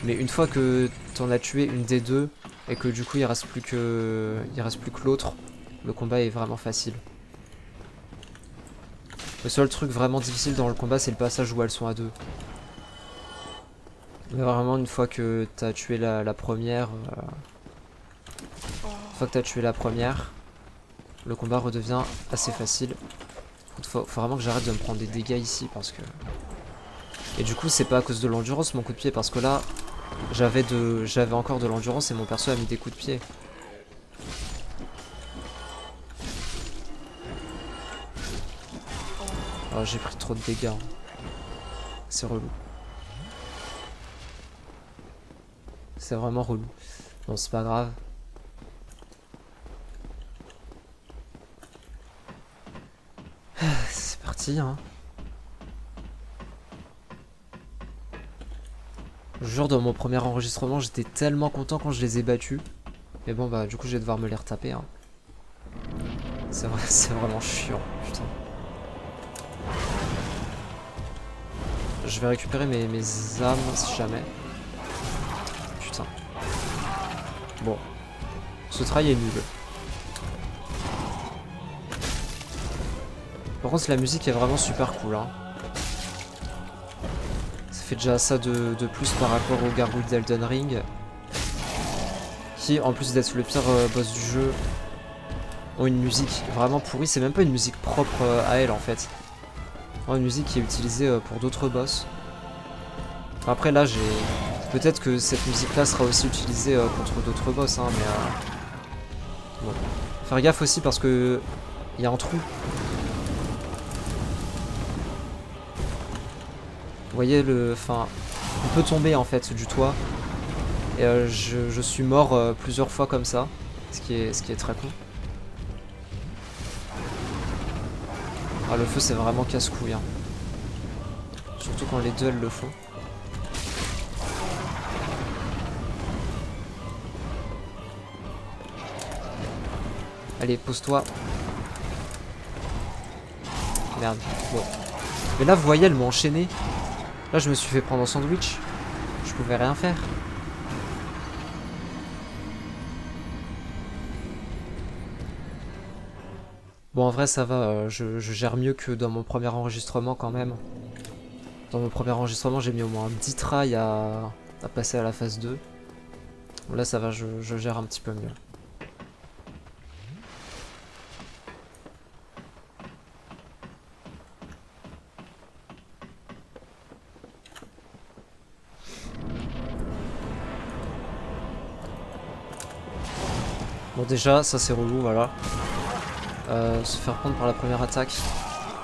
A: Mais une fois que t'en as tué une des deux et que du coup il reste plus que l'autre, le combat est vraiment facile. Le seul truc vraiment difficile dans le combat, c'est le passage où elles sont à deux. Mais vraiment, une fois que t'as tué la première, le combat redevient assez facile. Faut vraiment que j'arrête de me prendre des dégâts ici parce que... Et du coup, c'est pas à cause de l'endurance mon coup de pied, parce que là, j'avais encore de l'endurance et mon perso a mis des coups de pied. Oh, j'ai pris trop de dégâts. Hein. C'est relou. C'est vraiment relou. Bon, c'est pas grave. C'est parti, hein. Je jure, dans mon premier enregistrement, j'étais tellement content quand je les ai battus. Mais bon, bah, du coup, je vais devoir me les retaper. Hein. C'est vraiment chiant, putain. Je vais récupérer mes âmes si jamais. Putain. Bon. Ce trail est nul. Par contre, la musique est vraiment super cool. Hein. Ça fait déjà ça de plus par rapport aux gargouilles d'Elden Ring. Qui, en plus d'être le pire boss du jeu, ont une musique vraiment pourrie. C'est même pas une musique propre à elle en fait. Une musique qui est utilisée pour d'autres boss. Enfin, après là, peut-être que cette musique-là sera aussi utilisée contre d'autres boss, hein, mais bon. Faire gaffe aussi parce que il y a un trou. Vous voyez enfin, on peut tomber en fait du toit. Et je suis mort plusieurs fois comme ça, ce qui est très con. Ah, le feu c'est vraiment casse-couille. Hein. Surtout quand les deux elles le font. Allez, pose-toi. Merde. Bon. Mais là, vous voyez, elle m'a enchaîné. Là, je me suis fait prendre en sandwich. Je pouvais rien faire. Bon, en vrai, ça va. Je gère mieux que dans mon premier enregistrement quand même. Dans mon premier enregistrement, j'ai mis au moins 10 tries à passer à la phase 2. Bon, là, ça va, je gère un petit peu mieux. Bon, déjà, ça c'est relou, voilà. Se faire prendre par la première attaque.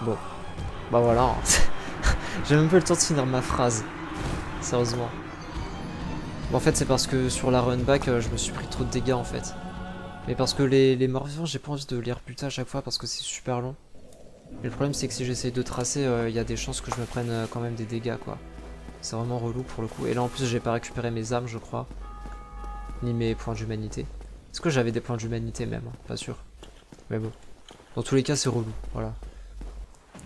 A: Bon. Bah voilà. Hein. J'ai même pas le temps de finir ma phrase. Sérieusement. Bon, en fait, c'est parce que sur la run back, je me suis pris trop de dégâts en fait. Mais parce que les morts vivants, j'ai pas envie de les rebuter à chaque fois parce que c'est super long. Et le problème, c'est que si j'essaye de tracer, il y a des chances que je me prenne quand même des dégâts, quoi. C'est vraiment relou pour le coup. Et là, en plus, j'ai pas récupéré mes âmes, je crois. Ni mes points d'humanité. Est-ce que j'avais des points d'humanité même? Pas sûr. Mais bon. Dans tous les cas, c'est relou. Voilà.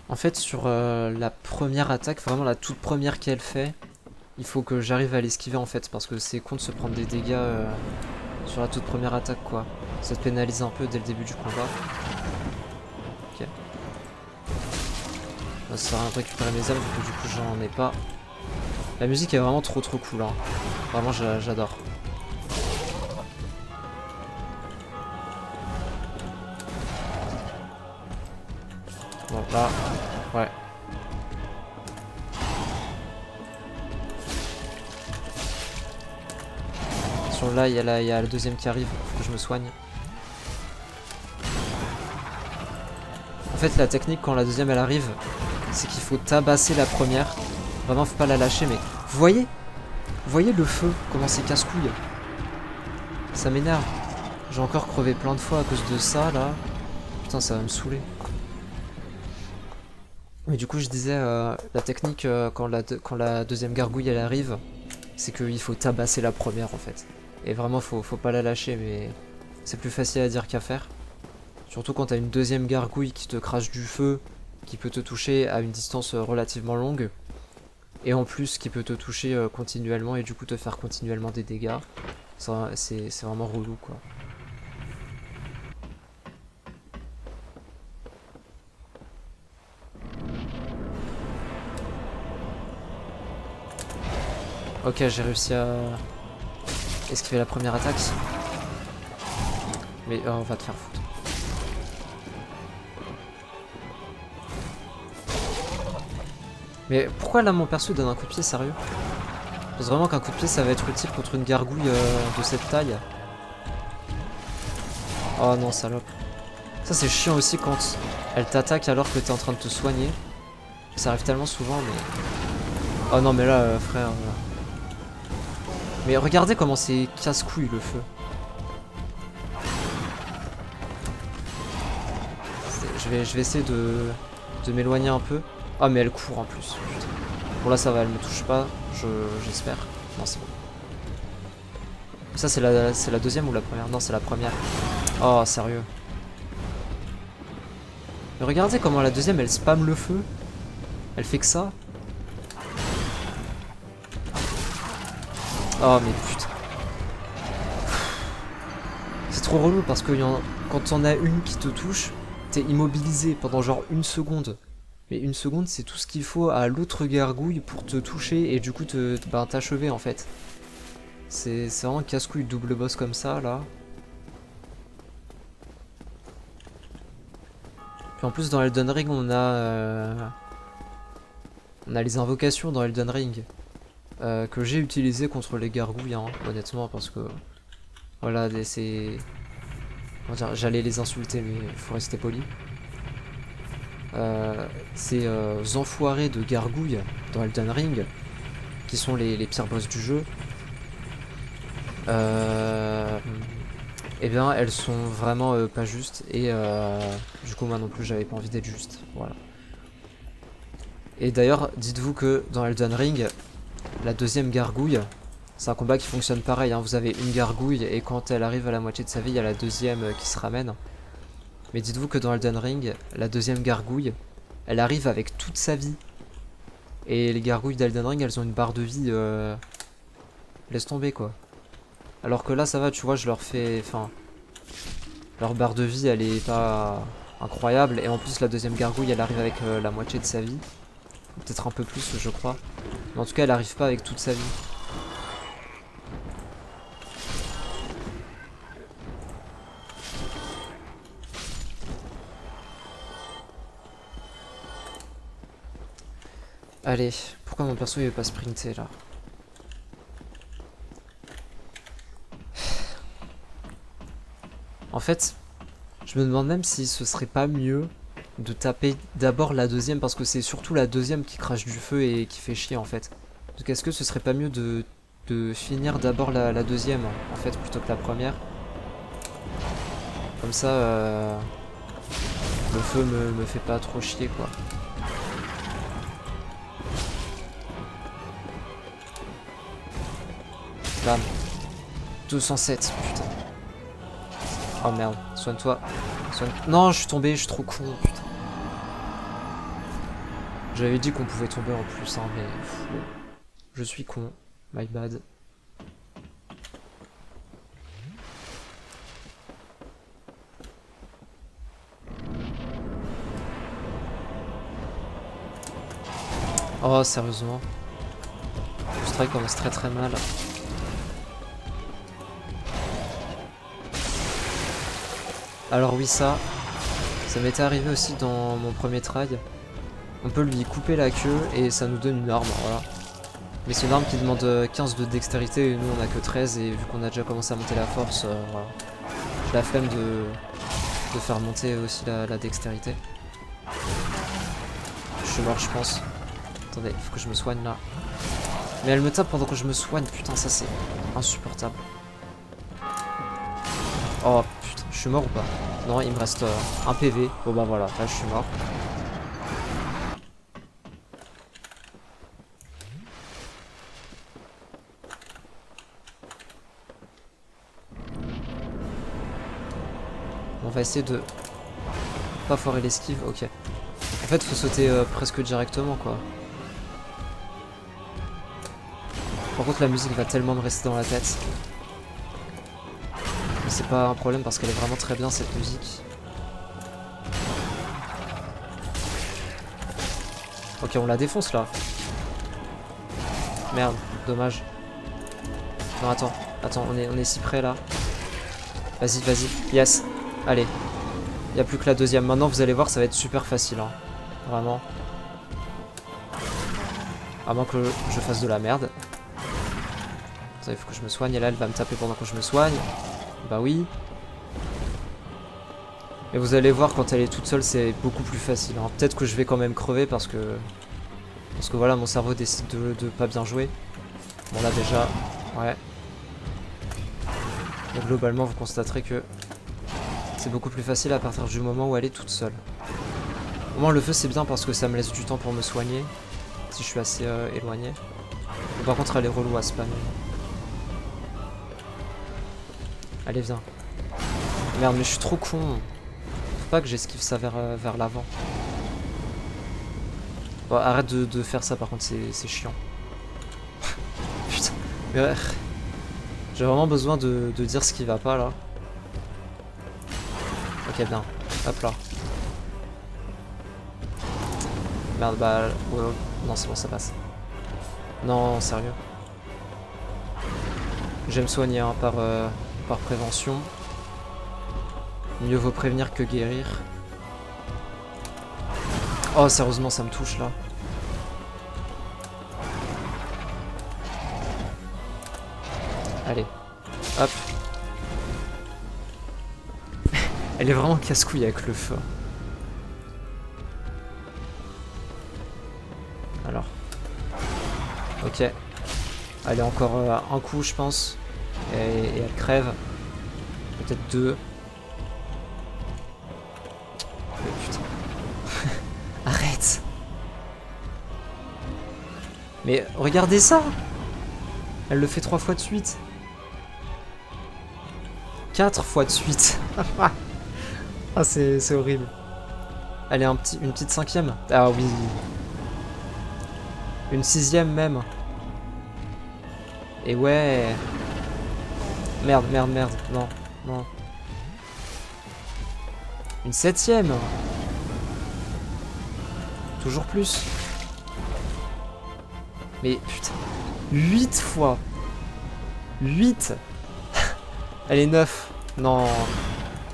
A: En fait, sur la première attaque, vraiment la toute première qu'elle fait, il faut que j'arrive à l'esquiver en fait. Parce que c'est con de se prendre des dégâts sur la toute première attaque, quoi. Ça te pénalise un peu dès le début du combat. Ok. Ça sert à rien de récupérer mes âmes, vu que du coup, j'en ai pas. La musique est vraiment trop cool. Hein. Vraiment, j'adore. Bon, là, ouais. Sur là, il y a le deuxième qui arrive, faut que je me soigne. En fait, la technique quand la deuxième elle arrive, c'est qu'il faut tabasser la première. Vraiment, faut pas la lâcher, mais vous voyez le feu, comment c'est casse-couille. Ça m'énerve. J'ai encore crevé plein de fois à cause de ça, là. Putain, ça va me saouler. Mais du coup, je disais, la technique quand la deuxième gargouille elle arrive, c'est qu'il faut tabasser la première en fait. Et vraiment, faut pas la lâcher, mais c'est plus facile à dire qu'à faire. Surtout quand t'as une deuxième gargouille qui te crache du feu, qui peut te toucher à une distance relativement longue. Et en plus, qui peut te toucher continuellement et du coup te faire continuellement des dégâts. C'est vraiment relou, quoi. Ok, j'ai réussi à esquiver la première attaque. Mais on va te faire foutre. Mais pourquoi là mon perso donne un coup de pied, sérieux? Je pense vraiment qu'un coup de pied ça va être utile contre une gargouille de cette taille. Oh non, salope. Ça c'est chiant aussi quand elle t'attaque alors que t'es en train de te soigner. Ça arrive tellement souvent, mais... Oh non, mais là, frère... Mais regardez comment c'est casse-couille le feu. Je vais essayer de m'éloigner un peu. Ah mais elle court en plus. Putain. Bon là ça va, elle me touche pas, j'espère. Non c'est bon. Ça c'est la deuxième ou la première? Non, c'est la première. Oh, sérieux. Mais regardez comment la deuxième elle spamme le feu. Elle fait que ça. Oh mais putain. C'est trop relou parce que quand t'en as une qui te touche, t'es immobilisé pendant genre 1 seconde. Mais 1 seconde c'est tout ce qu'il faut à l'autre gargouille pour te toucher et du coup t'achever en fait. C'est vraiment casse-couille double boss comme ça là. Puis en plus dans Elden Ring on a les invocations dans Elden Ring que j'ai utilisées contre les gargouilles hein, honnêtement parce que voilà c'est... J'allais les insulter mais il faut rester poli. Ces enfoirés de gargouilles dans Elden Ring qui sont les pires boss du jeu. Eh bien elles sont vraiment pas justes et du coup moi non plus j'avais pas envie d'être juste, voilà. Et d'ailleurs dites-vous que dans Elden Ring la deuxième gargouille c'est un combat qui fonctionne pareil hein. Vous avez une gargouille et quand elle arrive à la moitié de sa vie il y a la deuxième qui se ramène, mais dites-vous que dans Elden Ring la deuxième gargouille elle arrive avec toute sa vie et les gargouilles d'Elden Ring elles ont une barre de vie laisse tomber quoi. Alors que là ça va, tu vois, je leur fais... Enfin... Leur barre de vie elle est pas incroyable. Et en plus la deuxième gargouille elle arrive avec la moitié de sa vie. Peut-être un peu plus je crois. Mais en tout cas elle arrive pas avec toute sa vie. Allez, pourquoi mon perso il veut pas sprinter là? En fait, je me demande même si ce serait pas mieux de taper d'abord la deuxième parce que c'est surtout la deuxième qui crache du feu et qui fait chier en fait. Donc est-ce que ce serait pas mieux de finir d'abord la deuxième en fait plutôt que la première? Comme ça le feu me fait pas trop chier quoi. Bam. 207, putain. Oh merde, soigne-toi. Non, je suis tombé, je suis trop con, putain. J'avais dit qu'on pouvait tomber en plus, hein, mais... Je suis con, my bad. Oh, sérieusement. Le strike commence très très mal. Alors oui ça m'était arrivé aussi dans mon premier try. On peut lui couper la queue et ça nous donne une arme, voilà. Mais c'est une arme qui demande 15 de dextérité et nous on a que 13 et vu qu'on a déjà commencé à monter la force, voilà. J'ai la flemme de faire monter aussi la dextérité. Je suis mort je pense. Attendez, faut que je me soigne là. Mais elle me tape pendant que je me soigne, putain ça c'est insupportable. Oh putain, je suis mort ou pas? Non, il me reste un PV. Bon bah voilà, là je suis mort. On va essayer de pas foirer l'esquive, ok. En fait faut sauter presque directement quoi. Par contre la musique va tellement me rester dans la tête. Mais c'est pas un problème parce qu'elle est vraiment très bien cette musique. Ok on la défonce là. Merde, dommage. Non attends, on est si près là. Vas-y, yes. Allez. Il n'y a plus que la deuxième. Maintenant vous allez voir ça va être super facile hein. Vraiment. À moins que je fasse de la merde. Il faut que je me soigne et là elle va me taper pendant que je me soigne. Bah oui. Et vous allez voir quand elle est toute seule c'est beaucoup plus facile hein. Peut-être que je vais quand même crever parce que voilà mon cerveau décide de pas bien jouer. Bon là déjà ouais. Mais globalement vous constaterez que c'est beaucoup plus facile à partir du moment où elle est toute seule. Au moins le feu c'est bien parce que ça me laisse du temps pour me soigner si je suis assez éloigné. Mais par contre elle est relou à spammer. Allez, viens. Merde, mais je suis trop con. Faut pas que j'esquive ça vers l'avant. Bon, arrête de faire ça, par contre, c'est chiant. Putain. Mais ouais. J'ai vraiment besoin de dire ce qui va pas, là. Ok, bien. Hop là. Merde, bah... ouais, non, c'est bon, ça passe. Non, sérieux. J'aime soigner, hein, par prévention. Mieux vaut prévenir que guérir. Oh, sérieusement, ça me touche, là. Allez. Hop. Elle est vraiment casse-couille avec le feu. Alors. Ok. Allez, encore un coup, je pense. Et elle crève. Peut-être 2. Oh, putain. Arrête. Mais regardez ça. Elle le fait 3 fois de suite. 4 fois de suite. Ah, c'est horrible. Allez, une petite 5e. Ah oui. Une 6e même. Et ouais. Merde, merde, merde. Non, non. Une 7e. Toujours plus. Mais putain. 8 fois. 8. Allez, 9. Non.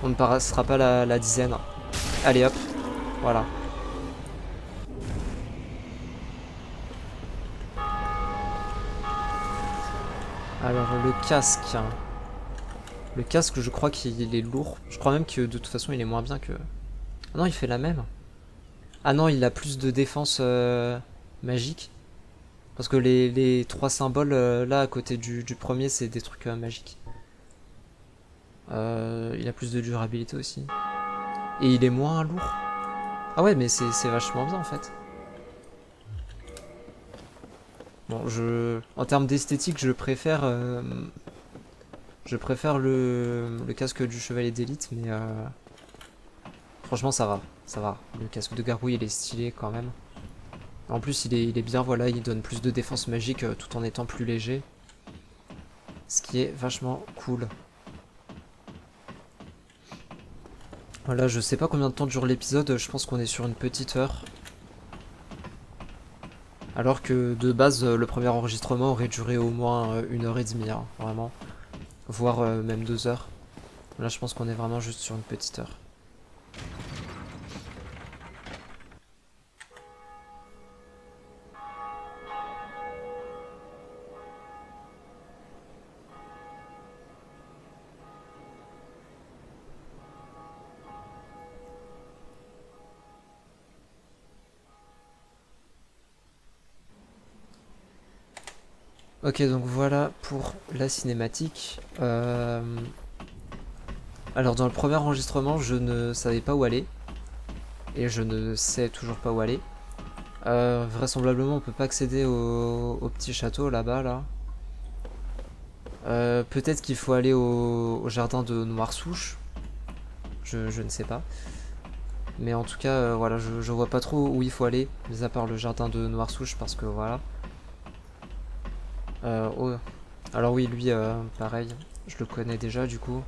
A: On ne passera pas la dizaine. Allez, hop. Voilà. Alors, le casque. Le casque, je crois qu'il est lourd. Je crois même que de toute façon, il est moins bien que... Ah non, il fait la même. Ah non, il a plus de défense magique. Parce que les 3 symboles là, à côté du premier, c'est des trucs magiques. Il a plus de durabilité aussi. Et il est moins lourd. Ah ouais, mais c'est vachement bien en fait. Bon, en termes d'esthétique, je préfère le casque du chevalier d'élite, mais franchement ça va, ça va. Le casque de gargouille il est stylé quand même. En plus il est bien, voilà, il donne plus de défense magique tout en étant plus léger. Ce qui est vachement cool. Voilà, je sais pas combien de temps dure l'épisode, je pense qu'on est sur une petite heure. Alors que de base, le premier enregistrement aurait duré au moins 1h30, hein, vraiment. Voire même 2 heures. Là, je pense qu'on est vraiment juste sur une petite heure. Ok, donc voilà pour la cinématique. Alors dans le premier enregistrement, je ne savais pas où aller. Et je ne sais toujours pas où aller. Vraisemblablement, on peut pas accéder au petit château là-bas, là. Peut-être qu'il faut aller au jardin de Noirsouche. Je ne sais pas. Mais en tout cas, voilà, je vois pas trop où il faut aller, mis à part le jardin de Noirsouche, parce que voilà. Oh. Alors oui, lui, pareil, je le connais déjà du coup.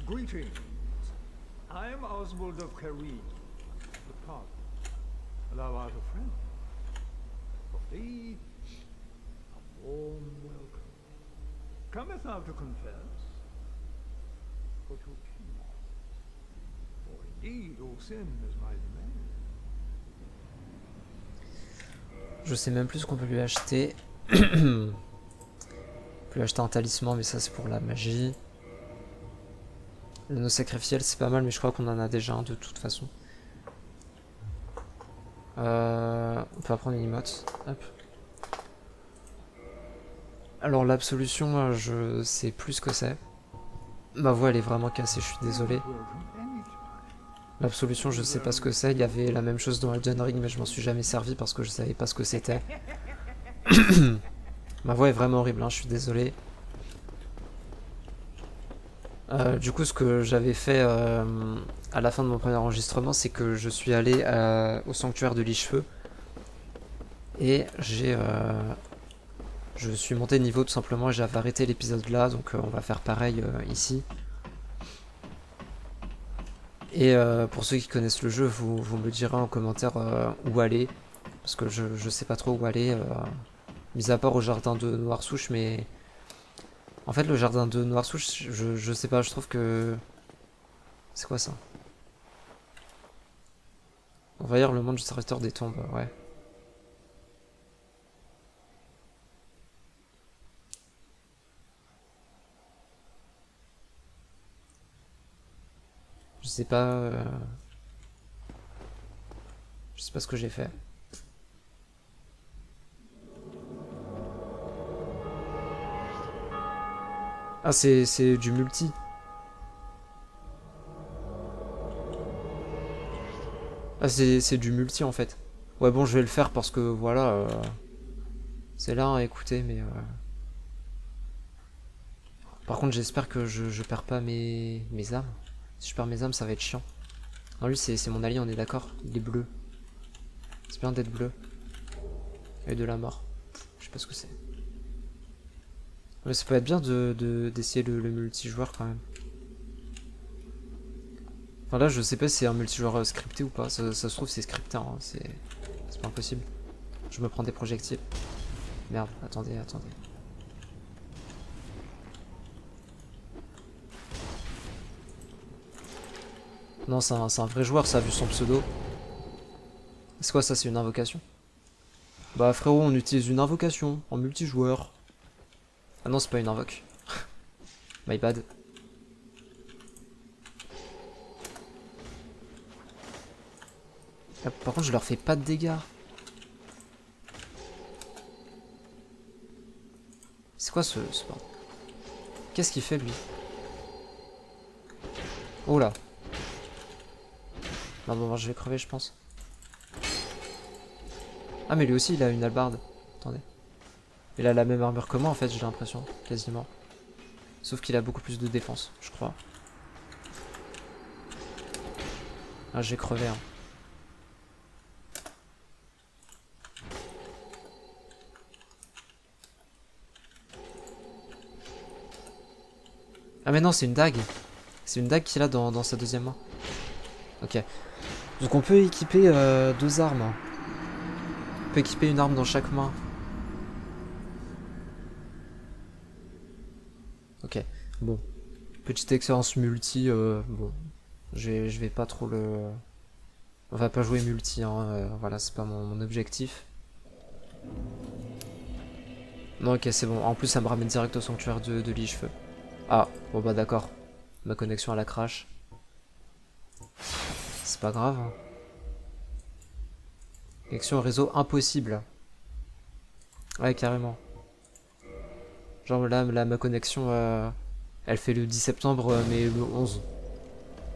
D: Greetings. I am Oswald of Careem, the father. Thou art a friend. For thee, a warm welcome. Cometh thou to confess? Or to accuse? For indeed all sin is my domain.
A: Je sais même plus ce qu'on peut lui acheter. On peut lui acheter un talisman, mais ça c'est pour la magie. L'anneau sacrificiel c'est pas mal, mais je crois qu'on en a déjà un de toute façon. On peut apprendre une emote. Hop. Alors l'absolution, je sais plus ce que c'est. Ma voix elle est vraiment cassée, je suis désolé. L'absolution, je sais pas ce que c'est. Il y avait la même chose dans Elden Ring, mais je m'en suis jamais servi parce que je savais pas ce que c'était. Ma voix est vraiment horrible, hein, je suis désolé. Du coup, ce que j'avais fait à la fin de mon premier enregistrement, c'est que je suis allé au sanctuaire de Lichefeu et je suis monté de niveau tout simplement et j'avais arrêté l'épisode là, donc on va faire pareil ici. Et pour ceux qui connaissent le jeu, vous me direz en commentaire où aller, parce que je sais pas trop où aller, mis à part au jardin de Noirsouche, mais en fait le jardin de Noirsouche, je sais pas, je trouve que... C'est quoi ça? Envahir le monde du serviteur des tombes, ouais. Je sais pas... Je sais pas ce que j'ai fait. Ah, c'est du multi. Ah, c'est du multi en fait. Ouais, bon, je vais le faire parce que voilà. C'est là à écouter, mais. Par contre, j'espère que je perds pas mes âmes. Si je perds mes âmes, ça va être chiant. Non, lui, c'est mon allié, on est d'accord. Il est bleu. C'est bien d'être bleu. Et de la mort. Je sais pas ce que c'est. Mais ça peut être bien d'essayer le multijoueur quand même. Enfin là, je sais pas si c'est un multijoueur scripté ou pas. Ça se trouve, c'est scripté, hein. C'est pas impossible. Je me prends des projectiles. Merde, attendez. Non, c'est un vrai joueur, ça, vu son pseudo. C'est quoi ça, c'est une invocation? Bah frérot, on utilise une invocation en multijoueur. Ah non, c'est pas une invoque. My bad. Ah, par contre, je leur fais pas de dégâts. C'est quoi ce bordel? Qu'est-ce qu'il fait lui? Oh là. Non, bon, je vais crever, je pense. Ah, mais lui aussi, il a une hallebarde. Attendez. Il a la même armure que moi, en fait, j'ai l'impression. Quasiment. Sauf qu'il a beaucoup plus de défense, je crois. Ah, j'ai crevé, hein. Ah, mais non, c'est une dague. C'est une dague qu'il a dans sa deuxième main. Ok. Donc on peut équiper deux armes. On peut équiper une arme dans chaque main. Ok. Bon. Petite expérience multi. Bon. Je vais pas trop le... On va pas jouer multi, hein. Voilà, c'est pas mon objectif. Non, ok, c'est bon. En plus, ça me ramène direct au sanctuaire de Lichefeu. Ah, bon bah d'accord. Ma connexion à la crash. C'est pas grave. Hein. Connexion au réseau impossible. Ouais, carrément. Genre là ma connexion, elle fait le 10 septembre, mais le 11.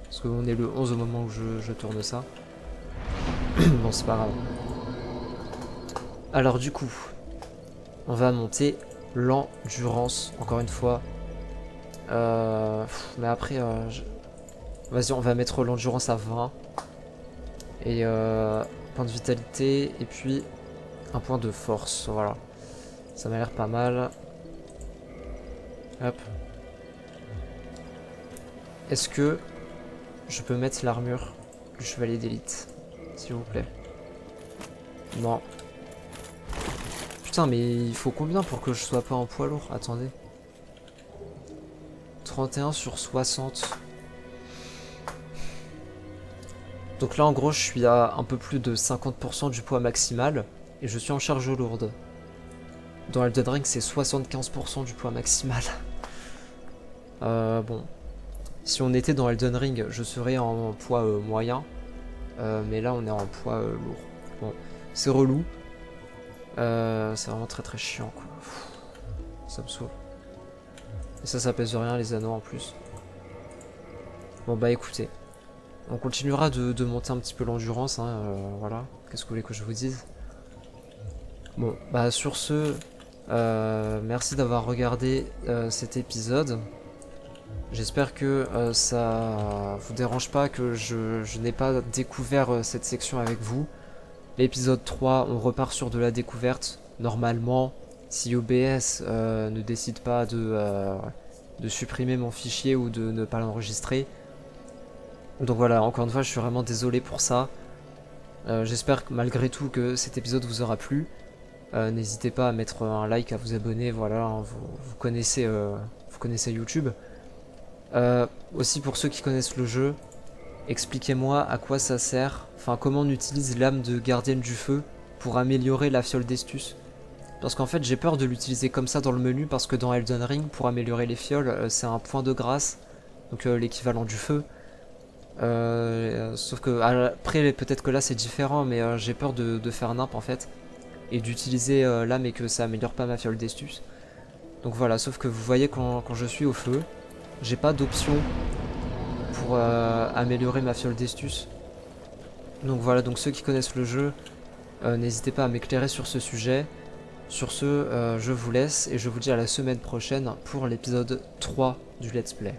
A: Parce qu'on est le 11 au moment où je tourne ça. Bon, c'est pas grave. Alors du coup, on va monter l'endurance, encore une fois. Mais après, vas-y, on va mettre l'endurance à 20. Et point de vitalité, et puis un point de force, voilà. Ça m'a l'air pas mal. Hop. Est-ce que je peux mettre l'armure du chevalier d'élite, s'il vous plaît? Non. Putain, mais il faut combien pour que je sois pas en poids lourd? Attendez. 31 sur 60. Donc là, en gros, je suis à un peu plus de 50% du poids maximal. Et je suis en charge lourde. Dans Elden Ring, c'est 75% du poids maximal. Bon. Si on était dans Elden Ring, je serais en poids moyen. Mais là, on est en poids lourd. Bon, c'est relou. C'est vraiment très très chiant, quoi. Ça me saoule. Et ça pèse rien, les anneaux en plus. Bon, bah écoutez. On continuera de monter un petit peu l'endurance, hein, voilà. Qu'est-ce que vous voulez que je vous dise? Bon, bah sur ce, merci d'avoir regardé cet épisode. J'espère que ça vous dérange pas que je n'ai pas découvert cette section avec vous. L'épisode 3, on repart sur de la découverte. Normalement, si OBS ne décide pas de supprimer mon fichier ou de ne pas l'enregistrer. Donc voilà, encore une fois, je suis vraiment désolé pour ça. J'espère malgré tout que cet épisode vous aura plu. N'hésitez pas à mettre un like, à vous abonner, voilà, hein, vous connaissez YouTube. Aussi pour ceux qui connaissent le jeu, expliquez-moi à quoi ça sert, enfin comment on utilise l'âme de gardienne du feu pour améliorer la fiole d'Estus. Parce qu'en fait j'ai peur de l'utiliser comme ça dans le menu parce que dans Elden Ring pour améliorer les fioles c'est un point de grâce, donc l'équivalent du feu. Sauf que après peut-être que là c'est différent mais j'ai peur de faire nimp en fait et d'utiliser l'âme et que ça améliore pas ma fiole d'Estus. Donc voilà, sauf que vous voyez quand je suis au feu, j'ai pas d'option pour améliorer ma fiole d'Estus. Donc voilà, donc ceux qui connaissent le jeu, n'hésitez pas à m'éclairer sur ce sujet. Sur ce, je vous laisse et je vous dis à la semaine prochaine pour l'épisode 3 du Let's Play.